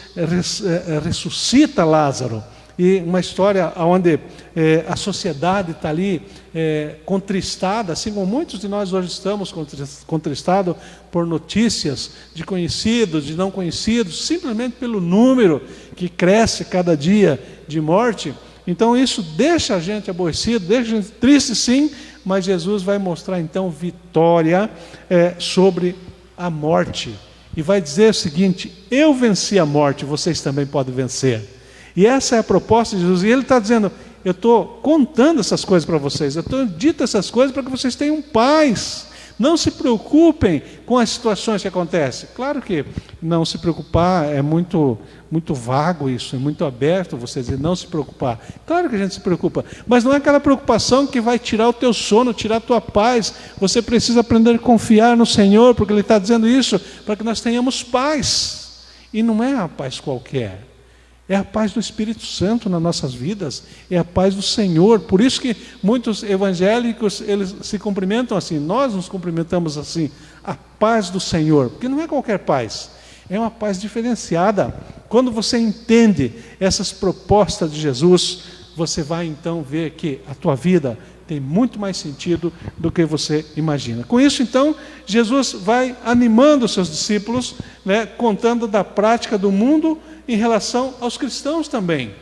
ressuscita Lázaro. E uma história onde a sociedade está ali contristada, assim como muitos de nós hoje estamos contristados por notícias de conhecidos, de não conhecidos, simplesmente pelo número que cresce cada dia de morte. Então isso deixa a gente aborrecido, deixa a gente triste sim, mas Jesus vai mostrar então vitória sobre a morte. E vai dizer o seguinte, eu venci a morte, vocês também podem vencer. E essa é a proposta de Jesus. E Ele está dizendo, eu estou contando essas coisas para vocês, eu estou dito essas coisas para que vocês tenham paz. Não se preocupem com as situações que acontecem. Claro que não se preocupar é muito vago isso, é muito aberto você dizer não se preocupar. Claro que a gente se preocupa, mas não é aquela preocupação que vai tirar o teu sono, tirar a tua paz. Você precisa aprender a confiar no Senhor, porque Ele está dizendo isso para que nós tenhamos paz. E não é a paz qualquer. É a paz do Espírito Santo nas nossas vidas, é a paz do Senhor. Por isso que muitos evangélicos, eles se cumprimentam assim, nós nos cumprimentamos assim, a paz do Senhor, porque não é qualquer paz, é uma paz diferenciada. Quando você entende essas propostas de Jesus, você vai então ver que a tua vida tem muito mais sentido do que você imagina. Com isso, então, Jesus vai animando os seus discípulos, né, contando da prática do mundo em relação aos cristãos também.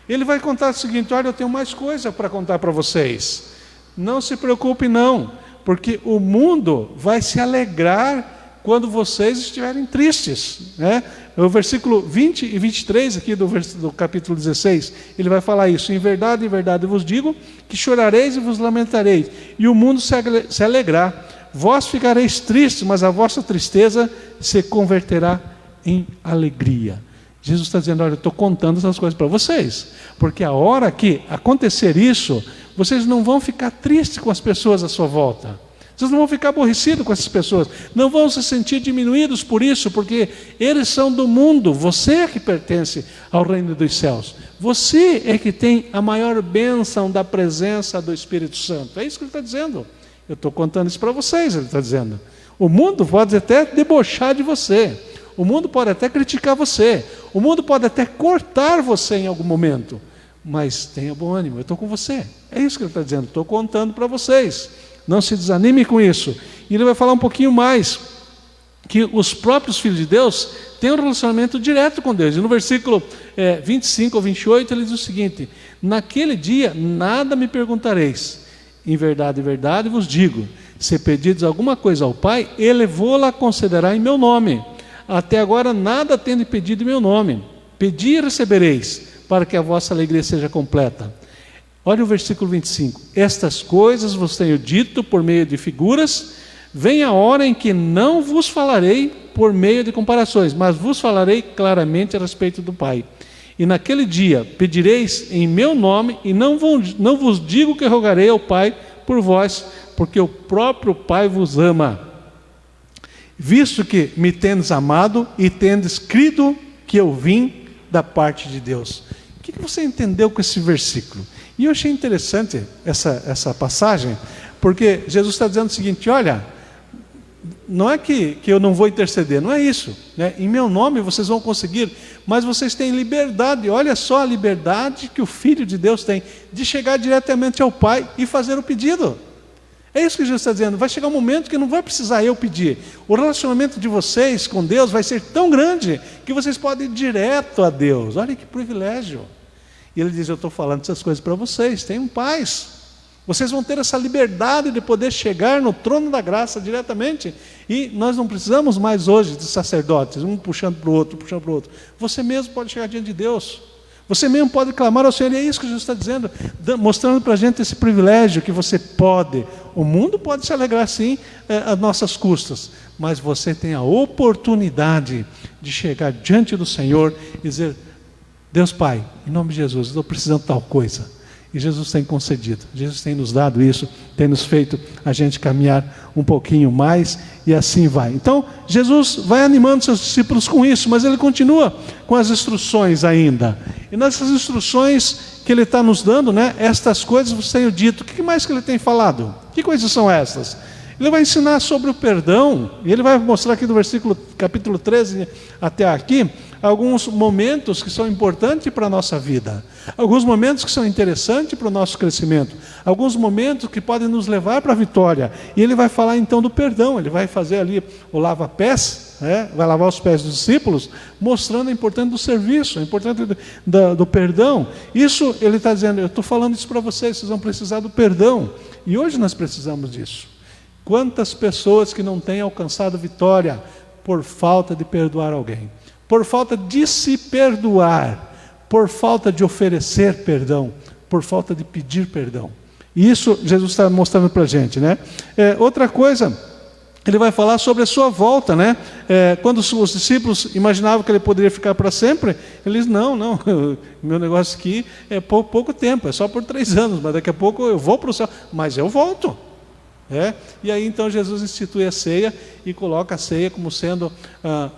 Ele vai contar o seguinte: olha, eu tenho mais coisa para contar para vocês. Não se preocupe não, porque o mundo vai se alegrar quando vocês estiverem tristes, né? O versículo 20 e 23 aqui do capítulo 16, ele vai falar isso: em verdade, vos digo, que chorareis e vos lamentareis, e o mundo se alegrará. Vós ficareis tristes, mas a vossa tristeza se converterá em alegria. Jesus está dizendo: olha, eu estou contando essas coisas para vocês, porque a hora que acontecer isso, vocês não vão ficar tristes com as pessoas à sua volta, vocês não vão ficar aborrecidos com essas pessoas, não vão se sentir diminuídos por isso, porque eles são do mundo, você é que pertence ao reino dos céus, você é que tem a maior bênção da presença do Espírito Santo. É isso que ele está dizendo. Eu estou contando isso para vocês, ele está dizendo. O mundo pode até debochar de você, o mundo pode até criticar você, o mundo pode até cortar você em algum momento, mas tenha bom ânimo, eu estou com você. É isso que ele está dizendo, estou contando para vocês, não se desanime com isso. E ele vai falar um pouquinho mais, que os próprios filhos de Deus têm um relacionamento direto com Deus. E no versículo 25 ou 28 ele diz o seguinte: naquele dia nada me perguntareis, em verdade vos digo, se pedirdes alguma coisa ao Pai, Ele vô-la concederá em meu nome. Até agora nada tendo pedido em meu nome. Pedi e recebereis, para que a vossa alegria seja completa. Olha o versículo 25. Estas coisas vos tenho dito por meio de figuras. Vem a hora em que não vos falarei por meio de comparações, mas vos falarei claramente a respeito do Pai. E naquele dia pedireis em meu nome, e não vos digo que rogarei ao Pai por vós, porque o próprio Pai vos ama, visto que me tendes amado e tendes crido que eu vim da parte de Deus. O que você entendeu com esse versículo? E eu achei interessante essa passagem, porque Jesus está dizendo o seguinte: olha, não é que eu não vou interceder, não é isso, né? Em meu nome vocês vão conseguir, mas vocês têm liberdade. Olha só a liberdade que o Filho de Deus tem, de chegar diretamente ao Pai e fazer o pedido. É isso que Jesus está dizendo. Vai chegar um momento que não vai precisar eu pedir. O relacionamento de vocês com Deus vai ser tão grande que vocês podem ir direto a Deus. Olha que privilégio. E ele diz: eu estou falando essas coisas para vocês, tenham paz. Vocês vão ter essa liberdade de poder chegar no trono da graça diretamente. E nós não precisamos mais hoje de sacerdotes, um puxando para o outro, puxando para o outro. Você mesmo pode chegar diante de Deus. Você mesmo pode clamar ao Senhor. E é isso que Jesus está dizendo, mostrando para a gente esse privilégio que você pode. O mundo pode se alegrar sim às nossas custas, mas você tem a oportunidade de chegar diante do Senhor e dizer: Deus Pai, em nome de Jesus, estou precisando de tal coisa. E Jesus tem concedido, Jesus tem nos dado isso, tem nos feito a gente caminhar um pouquinho mais, e assim vai. Então, Jesus vai animando seus discípulos com isso, mas ele continua com as instruções ainda. E nessas instruções que ele está nos dando, né, estas coisas vos tenho dito. O que mais que ele tem falado? Que coisas são essas? Ele vai ensinar sobre o perdão, e ele vai mostrar aqui do capítulo 13 até aqui, alguns momentos que são importantes para a nossa vida, alguns momentos que são interessantes para o nosso crescimento, alguns momentos que podem nos levar para a vitória. E ele vai falar então do perdão, ele vai fazer ali o lava-pés, né? Vai lavar os pés dos discípulos, mostrando a importância do serviço, a importância do perdão. Isso ele está dizendo: eu estou falando isso para vocês, vocês vão precisar do perdão, e hoje nós precisamos disso. Quantas pessoas que não têm alcançado vitória por falta de perdoar alguém, por falta de se perdoar, por falta de oferecer perdão, por falta de pedir perdão. E isso Jesus está mostrando para a gente, né? Outra coisa ele vai falar sobre a sua volta, né? Quando os discípulos imaginavam que ele poderia ficar para sempre, ele diz, não, meu negócio aqui é pouco tempo, é só por 3 anos, mas daqui a pouco eu vou para o céu, mas eu volto. E aí então Jesus institui a ceia e coloca a ceia como sendo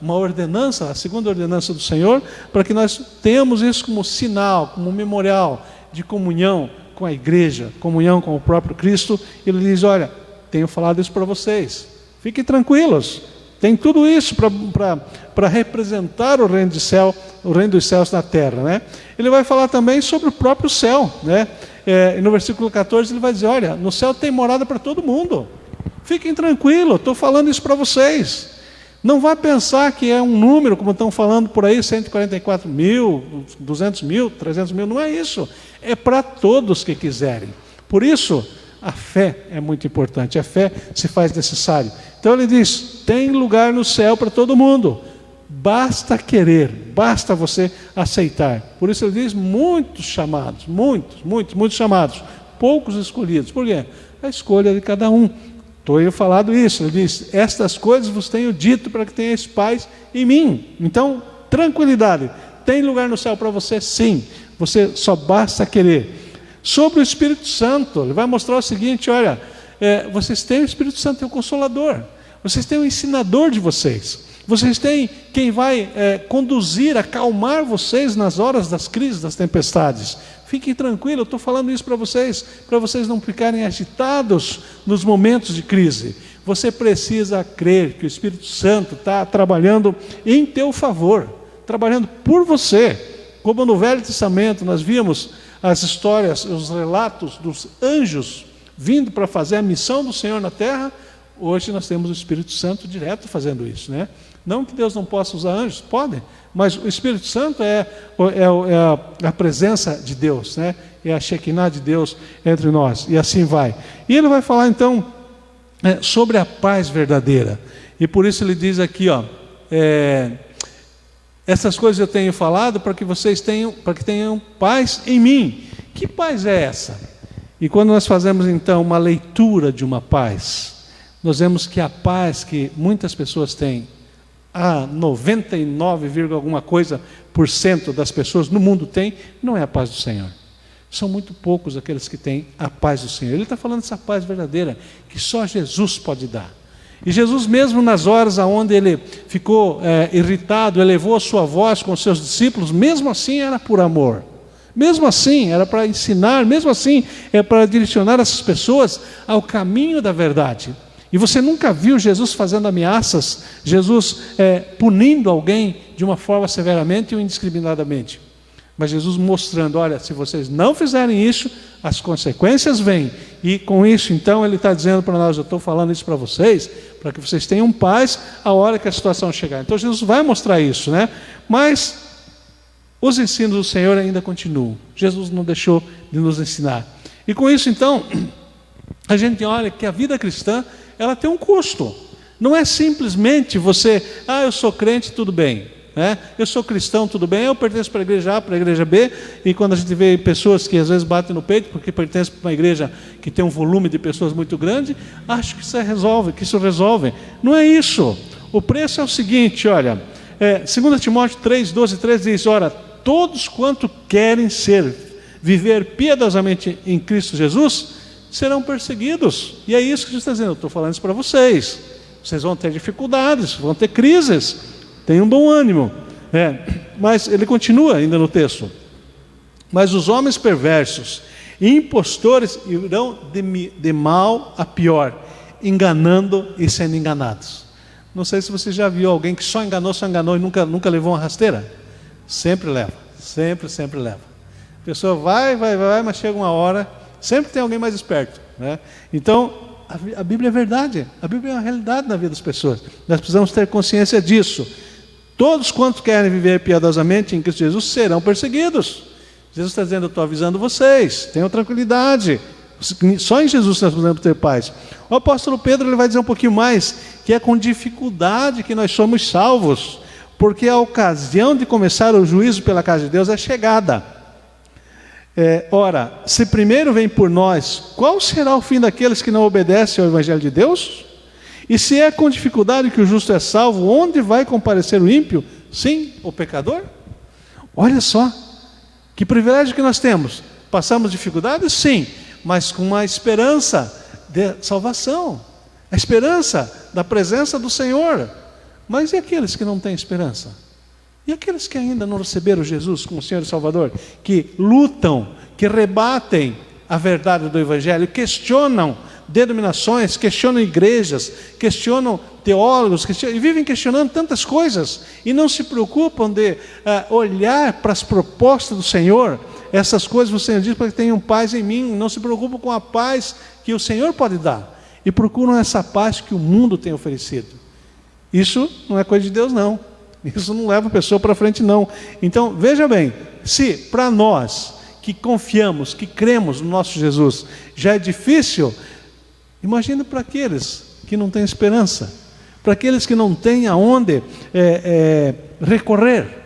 uma ordenança, a segunda ordenança do Senhor, para que nós tenhamos isso como sinal, como memorial de comunhão com a igreja, comunhão com o próprio Cristo. Ele diz, olha, tenho falado isso para vocês, fiquem tranquilos, tem tudo isso para representar o reino dos céus na terra, né? Ele vai falar também sobre o próprio céu, né? E no versículo 14 ele vai dizer, olha, no céu tem morada para todo mundo, fiquem tranquilos, estou falando isso para vocês. Não vá pensar que é um número, como estão falando por aí, 144 mil, 200 mil, 300 mil, não é isso, é para todos que quiserem. Por isso, a fé é muito importante, a fé se faz necessário. Então ele diz, tem lugar no céu para todo mundo, basta querer, basta você aceitar. Por isso ele diz, muitos chamados, muitos chamados, poucos escolhidos. Por quê? A escolha de cada um. Estou falado isso, ele diz, estas coisas vos tenho dito para que tenhais paz em mim. Então, tranquilidade, tem lugar no céu para você, sim, você só basta querer. Sobre o Espírito Santo, ele vai mostrar o seguinte, olha, vocês têm o Espírito Santo, tem o Consolador, vocês têm o ensinador de vocês, vocês têm quem vai conduzir, acalmar vocês nas horas das crises, das tempestades. Fiquem tranquilos, eu estou falando isso para vocês não ficarem agitados nos momentos de crise. Você precisa crer que o Espírito Santo está trabalhando em teu favor, trabalhando por você. Como no Velho Testamento nós vimos as histórias, os relatos dos anjos vindo para fazer a missão do Senhor na terra, hoje nós temos o Espírito Santo direto fazendo isso, né? Não que Deus não possa usar anjos, pode, mas o Espírito Santo é a presença de Deus, né? É a Shekinah de Deus entre nós, e assim vai. E ele vai falar então sobre a paz verdadeira, e por isso ele diz aqui, essas coisas eu tenho falado para que vocês tenham paz em mim. Que paz é essa? E quando nós fazemos então uma leitura de uma paz, nós vemos que a paz que muitas pessoas têm, a 99, alguma coisa % das pessoas no mundo tem, não é a paz do Senhor. São muito poucos aqueles que têm a paz do Senhor. Ele está falando dessa paz verdadeira, que só Jesus pode dar. E Jesus mesmo nas horas onde ele ficou irritado, elevou a sua voz com os seus discípulos, mesmo assim era por amor. Mesmo assim era para ensinar, mesmo assim é para direcionar essas pessoas ao caminho da verdade. E você nunca viu Jesus fazendo ameaças, Jesus punindo alguém de uma forma severamente ou indiscriminadamente. Mas Jesus mostrando, olha, se vocês não fizerem isso, as consequências vêm. E com isso, então, ele está dizendo para nós, eu estou falando isso para vocês, para que vocês tenham paz a hora que a situação chegar. Então Jesus vai mostrar isso, né? Mas os ensinos do Senhor ainda continuam. Jesus não deixou de nos ensinar. E com isso, então, a gente olha que a vida cristã, ela tem um custo. Não é simplesmente você, eu sou crente, tudo bem. Eu sou cristão, tudo bem, eu pertenço para a igreja A, para a igreja B, e quando a gente vê pessoas que às vezes batem no peito, porque pertencem para uma igreja que tem um volume de pessoas muito grande, acho que isso resolve. Não é isso. O preço é o seguinte, olha, 2 Timóteo 3, 12, 13 diz, ora, todos quanto querem viver piedosamente em Cristo Jesus, serão perseguidos. E é isso que Jesus está dizendo, eu estou falando isso para vocês. Vocês vão ter dificuldades, vão ter crises, tenham bom ânimo. Mas ele continua ainda no texto. Mas os homens perversos e impostores irão de mal a pior, enganando e sendo enganados. Não sei se você já viu alguém que só enganou e nunca levou uma rasteira. Sempre leva, sempre leva. A pessoa vai, mas chega uma hora, sempre tem alguém mais esperto, né? Então, a Bíblia é verdade, a Bíblia é uma realidade na vida das pessoas. Nós precisamos ter consciência disso. Todos quantos querem viver piedosamente em Cristo Jesus serão perseguidos. Jesus está dizendo, eu estou avisando vocês, tenham tranquilidade. Só em Jesus nós podemos ter paz. O apóstolo Pedro ele vai dizer um pouquinho mais, que é com dificuldade que nós somos salvos, porque a ocasião de começar o juízo pela casa de Deus é chegada. Ora, se primeiro vem por nós, qual será o fim daqueles que não obedecem ao Evangelho de Deus? E se é com dificuldade que o justo é salvo, onde vai comparecer o ímpio? Sim, o pecador. Olha só, que privilégio que nós temos. Passamos dificuldades? Sim, mas com uma esperança de salvação, a esperança da presença do Senhor. Mas e aqueles que não têm esperança? E aqueles que ainda não receberam Jesus como Senhor e Salvador? Que lutam, que rebatem a verdade do Evangelho, questionam denominações, questionam igrejas, questionam teólogos, e vivem questionando tantas coisas, e não se preocupam de olhar para as propostas do Senhor. Essas coisas o Senhor diz para que tenham paz em mim, não se preocupam com a paz que o Senhor pode dar, e procuram essa paz que o mundo tem oferecido. Isso não é coisa de Deus, não. Isso não leva a pessoa para frente, não. Então, veja bem, se para nós que confiamos, que cremos no nosso Jesus, já é difícil, imagine para aqueles que não têm esperança, para aqueles que não têm aonde recorrer,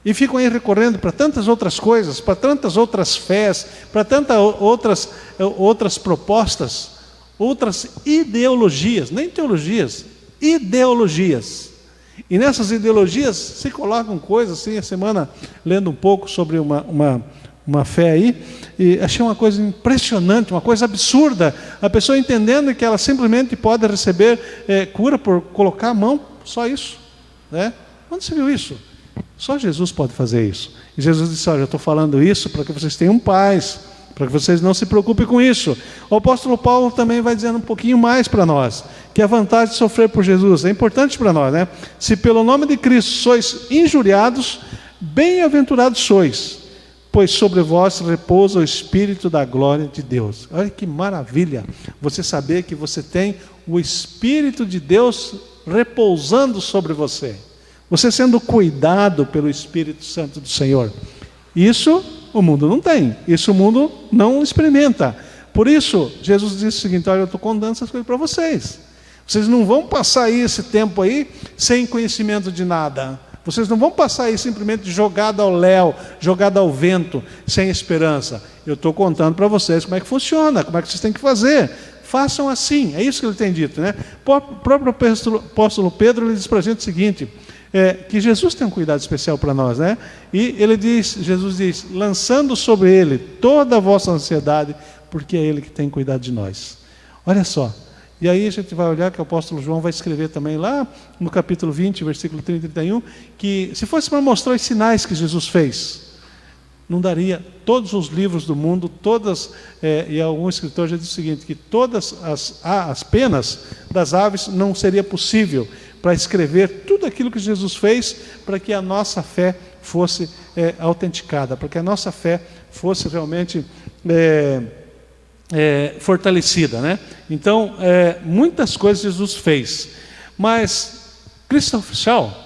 e ficam aí recorrendo para tantas outras coisas, para tantas outras fés, para tantas outras propostas, outras ideologias, nem teologias, ideologias. E nessas ideologias se colocam coisas, assim, a semana lendo um pouco sobre uma fé aí, e achei uma coisa impressionante, uma coisa absurda, a pessoa entendendo que ela simplesmente pode receber cura por colocar a mão, só isso, né? Onde você viu isso? Só Jesus pode fazer isso. E Jesus disse: olha, eu estou falando isso para que vocês tenham paz, para que vocês não se preocupem com isso. O apóstolo Paulo também vai dizendo um pouquinho mais para nós, que a vantagem de sofrer por Jesus é importante para nós, né? Se pelo nome de Cristo sois injuriados, bem-aventurados sois, pois sobre vós repousa o Espírito da glória de Deus. Olha que maravilha você saber que você tem o Espírito de Deus repousando sobre você, você sendo cuidado pelo Espírito Santo do Senhor. Isso o mundo não tem, isso o mundo não experimenta. Por isso, Jesus disse o seguinte: olha, eu estou contando essas coisas para vocês. Vocês não vão passar aí esse tempo aí sem conhecimento de nada. Vocês não vão passar aí simplesmente jogado ao léu, jogado ao vento, sem esperança. Eu estou contando para vocês como é que funciona, como é que vocês têm que fazer. Façam assim, é isso que ele tem dito, né? O próprio apóstolo Pedro, ele diz para a gente o seguinte, que Jesus tem um cuidado especial para nós, né? E Jesus diz, lançando sobre ele toda a vossa ansiedade, porque é ele que tem cuidado de nós. Olha só. E aí a gente vai olhar que o apóstolo João vai escrever também lá no capítulo 20, versículo 30 e 31, que se fosse para mostrar os sinais que Jesus fez, não daria todos os livros do mundo, e algum escritor já disse o seguinte, que todas as penas das aves não seria possível para escrever tudo aquilo que Jesus fez para que a nossa fé fosse autenticada, para que a nossa fé fosse realmente fortalecida, né? Então, muitas coisas Jesus fez, mas Christopher Shaw,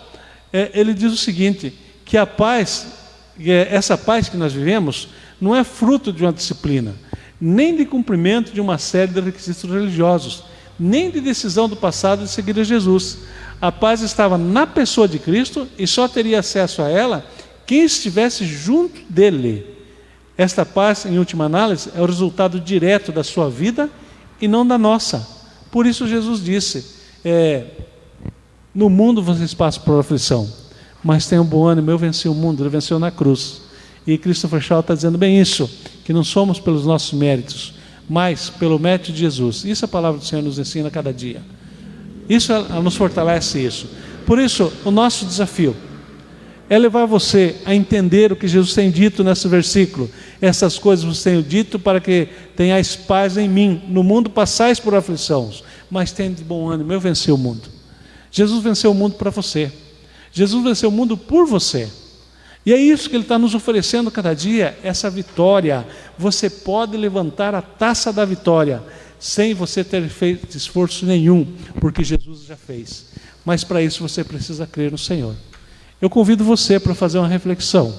ele diz o seguinte, que a paz, essa paz que nós vivemos, não é fruto de uma disciplina, nem de cumprimento de uma série de requisitos religiosos, nem de decisão do passado de seguir a Jesus. A paz estava na pessoa de Cristo e só teria acesso a ela quem estivesse junto dele. Esta paz, em última análise, é o resultado direto da sua vida e não da nossa. Por isso Jesus disse, no mundo vocês passam por aflição, mas tenham bom ânimo, eu venci o mundo, ele venceu na cruz. E Christopher Shaw está dizendo bem isso, que não somos pelos nossos méritos, mas pelo mérito de Jesus. Isso a palavra do Senhor nos ensina a cada dia. Isso nos fortalece isso. Por isso, o nosso desafio é levar você a entender o que Jesus tem dito nesse versículo. Essas coisas vos tenho dito para que tenhais paz em mim. No mundo passais por aflições, mas tenha de bom ânimo, eu venci o mundo. Jesus venceu o mundo para você. Jesus venceu o mundo por você. E é isso que Ele está nos oferecendo cada dia, essa vitória. Você pode levantar a taça da vitória, sem você ter feito esforço nenhum, porque Jesus já fez. Mas para isso você precisa crer no Senhor. Eu convido você para fazer uma reflexão.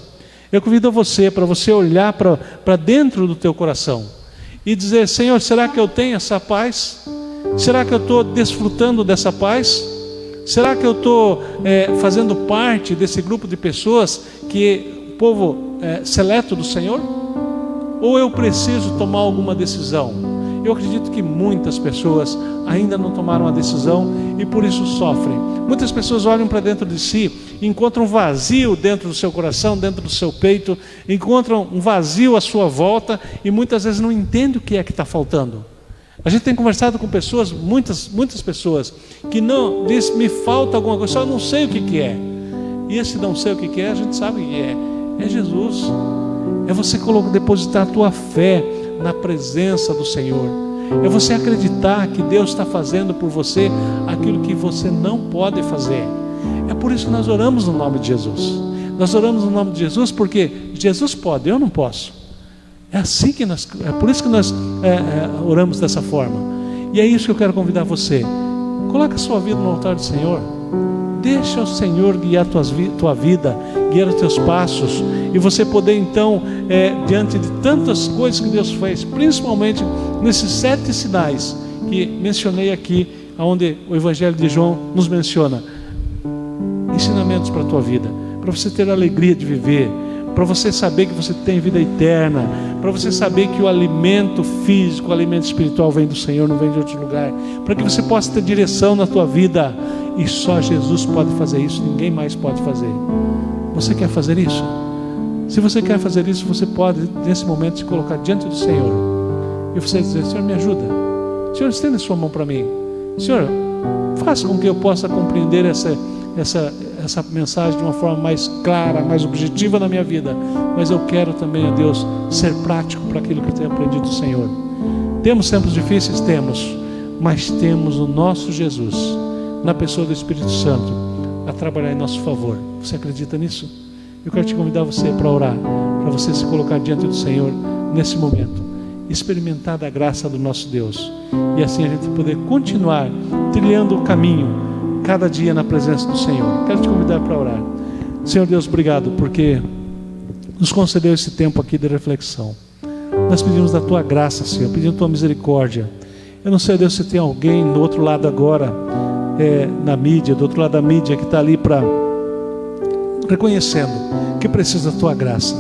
Eu convido você para você olhar para dentro do teu coração e dizer, Senhor, será que eu tenho essa paz? Será que eu estou desfrutando dessa paz? Será que eu estou fazendo parte desse grupo de pessoas que o povo seleto do Senhor? Ou eu preciso tomar alguma decisão? Eu acredito que muitas pessoas ainda não tomaram a decisão e por isso sofrem. Muitas pessoas olham para dentro de si e encontram um vazio dentro do seu coração, dentro do seu peito, encontram um vazio à sua volta e muitas vezes não entendem o que é que está faltando. A gente tem conversado com pessoas, muitas pessoas, que não diz, me falta alguma coisa, só não sei o que é. E esse não sei o que é, a gente sabe que é Jesus. É você depositar a tua fé na presença do Senhor. É você acreditar que Deus está fazendo por você aquilo que você não pode fazer. É por isso que nós oramos no nome de Jesus. Nós oramos no nome de Jesus porque Jesus pode, eu não posso. É por isso que nós oramos dessa forma. E é isso que eu quero convidar você. Coloca a sua vida no altar do Senhor. Deixa o Senhor guiar tua vida, guiar os teus passos, e você poder então, diante de tantas coisas que Deus fez, principalmente nesses 7 sinais que mencionei aqui, onde o Evangelho de João nos menciona, ensinamentos para a tua vida, para você ter a alegria de viver, para você saber que você tem vida eterna, para você saber que o alimento físico, o alimento espiritual vem do Senhor, não vem de outro lugar, para que você possa ter direção na tua vida. E só Jesus pode fazer isso, ninguém mais pode fazer. Você quer fazer isso? Se você quer fazer isso, você pode, nesse momento, se colocar diante do Senhor. E você dizer, Senhor, me ajuda. Senhor, estenda a sua mão para mim. Senhor, faça com que eu possa compreender essa mensagem de uma forma mais clara, mais objetiva na minha vida. Mas eu quero também, ó Deus, ser prático para aquilo que eu tenho aprendido do Senhor. Temos tempos difíceis? Temos. Mas temos o nosso Jesus, na pessoa do Espírito Santo, a trabalhar em nosso favor. Você acredita nisso? Eu quero te convidar você para orar, para você se colocar diante do Senhor nesse momento, experimentar da graça do nosso Deus, e assim a gente poder continuar trilhando o caminho cada dia na presença do Senhor. Quero te convidar para orar. Senhor Deus, obrigado porque nos concedeu esse tempo aqui de reflexão. Nós pedimos da tua graça, Senhor, pedimos da tua misericórdia. Eu não sei, Deus, se tem alguém do outro lado agora, na mídia, do outro lado da mídia, que está ali reconhecendo que precisa da tua graça.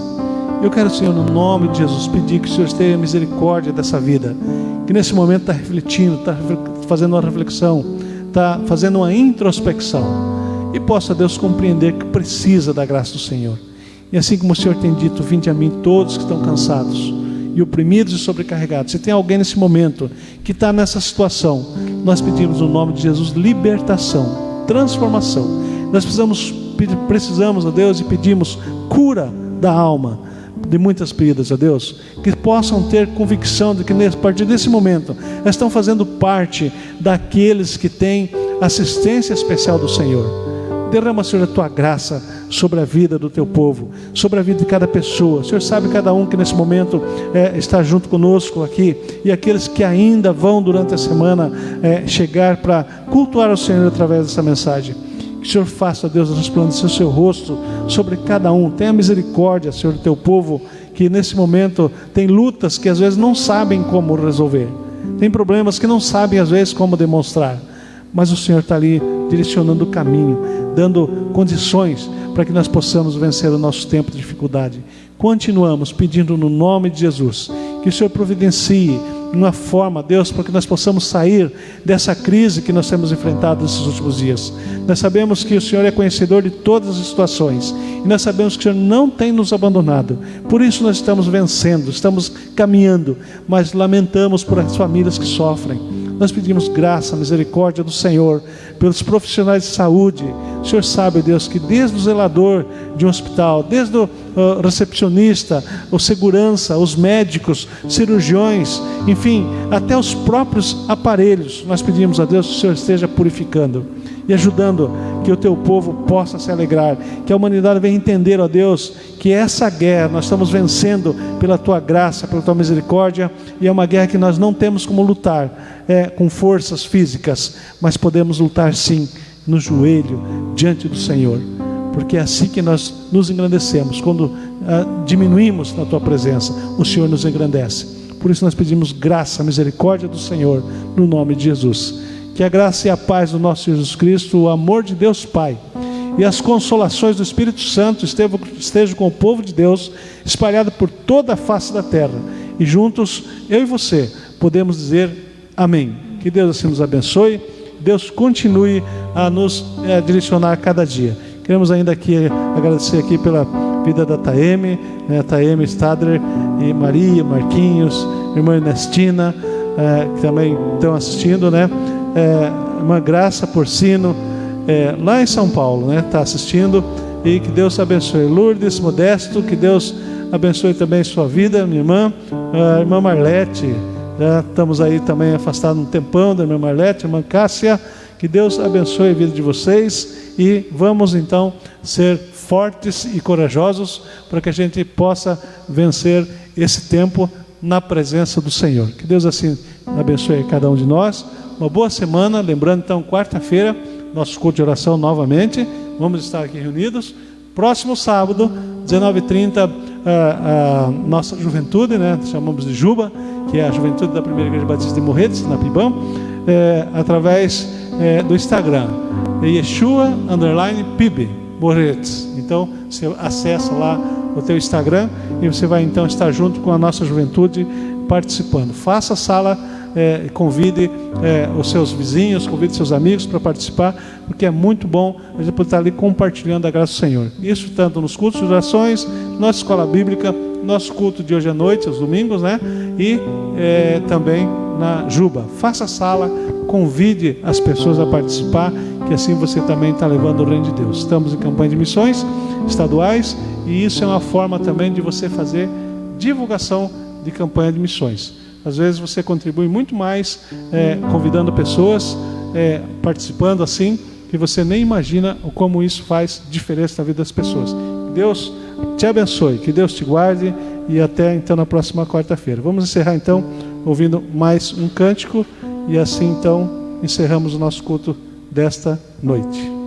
Eu quero, Senhor, no nome de Jesus, pedir que o Senhor tenha misericórdia dessa vida, que nesse momento está refletindo, está fazendo uma reflexão, está fazendo uma introspecção, e possa, Deus, compreender que precisa da graça do Senhor. E assim como o Senhor tem dito, vinde a mim todos que estão cansados e oprimidos e sobrecarregados. Se tem alguém nesse momento que está nessa situação, nós pedimos no nome de Jesus libertação, transformação. Nós precisamos, ó Deus, e pedimos cura da alma de muitas vidas, ó Deus, que possam ter convicção de que a partir desse momento elas estão fazendo parte daqueles que têm assistência especial do Senhor. Derrama, Senhor, a tua graça sobre a vida do teu povo, sobre a vida de cada pessoa. O Senhor sabe cada um que nesse momento está junto conosco aqui, e aqueles que ainda vão durante a semana chegar para cultuar o Senhor através dessa mensagem. Que o Senhor faça, Deus, resplandecer o seu rosto sobre cada um. Tenha misericórdia, Senhor, do teu povo, que nesse momento tem lutas que às vezes não sabem como resolver, tem problemas que não sabem às vezes como demonstrar, mas o Senhor está ali direcionando o caminho, dando condições para que nós possamos vencer o nosso tempo de dificuldade. Continuamos pedindo no nome de Jesus que o Senhor providencie uma forma, Deus, para que nós possamos sair dessa crise que nós temos enfrentado nesses últimos dias. Nós sabemos que o Senhor é conhecedor de todas as situações, e nós sabemos que o Senhor não tem nos abandonado. Por isso nós estamos vencendo, estamos caminhando, mas lamentamos por as famílias que sofrem. Nós pedimos graça, misericórdia do Senhor pelos profissionais de saúde. O Senhor sabe, Deus, que desde o zelador de um hospital, desde o recepcionista, o segurança, os médicos, cirurgiões, enfim, até os próprios aparelhos, nós pedimos a Deus que o Senhor esteja purificando e ajudando que o teu povo possa se alegrar, que a humanidade venha entender, ó Deus, que essa guerra nós estamos vencendo pela tua graça, pela tua misericórdia, e é uma guerra que nós não temos como lutar com forças físicas, mas podemos lutar sim no joelho diante do Senhor, porque é assim que nós nos engrandecemos. Quando diminuímos na tua presença, o Senhor nos engrandece. Por isso nós pedimos graça, misericórdia do Senhor, no nome de Jesus. Que a graça e a paz do nosso Jesus Cristo, o amor de Deus Pai e as consolações do Espírito Santo estejam com o povo de Deus, espalhado por toda a face da terra, e juntos, eu e você, podemos dizer amém. Que Deus assim nos abençoe, Deus continue a nos direcionar a cada dia. Queremos ainda aqui agradecer aqui pela vida da Taeme, né, Taeme Stadler e Maria, Marquinhos, irmã Ernestina, que também estão assistindo, né? Irmã Graça Porcino, lá em São Paulo, né? Está assistindo, e que Deus abençoe. Lourdes Modesto, que Deus abençoe também sua vida, minha irmã. Irmã Marlete, já estamos aí também afastados um tempão da irmã Marlete, irmã Cássia, que Deus abençoe a vida de vocês, e vamos então ser fortes e corajosos para que a gente possa vencer esse tempo na presença do Senhor. Que Deus assim abençoe cada um de nós. Uma boa semana. Lembrando então, quarta-feira, nosso culto de oração novamente. Vamos estar aqui reunidos. Próximo sábado, 19h30, a nossa juventude, né? Chamamos de Juba, que é a juventude da Primeira Igreja Batista de Morretes, na Pibão, através do Instagram, Yeshua_PIB Morretes. Então você acessa lá o teu Instagram e você vai então estar junto com a nossa juventude participando. Faça a sala, convide os seus vizinhos, convide seus amigos para participar, porque é muito bom a gente poder estar ali compartilhando a graça do Senhor. Isso tanto nos cultos de orações, nossa escola bíblica, nosso culto de hoje à noite, aos domingos, né? E também na Juba. Faça a sala, convide as pessoas a participar, que assim você também está levando o reino de Deus. Estamos em campanha de missões estaduais, e isso é uma forma também de você fazer divulgação de campanha de missões. Às vezes você contribui muito mais convidando pessoas, participando assim, que você nem imagina como isso faz diferença na vida das pessoas. Que Deus te abençoe, que Deus te guarde, e até então na próxima quarta-feira. Vamos encerrar então ouvindo mais um cântico, e assim então encerramos o nosso culto desta noite.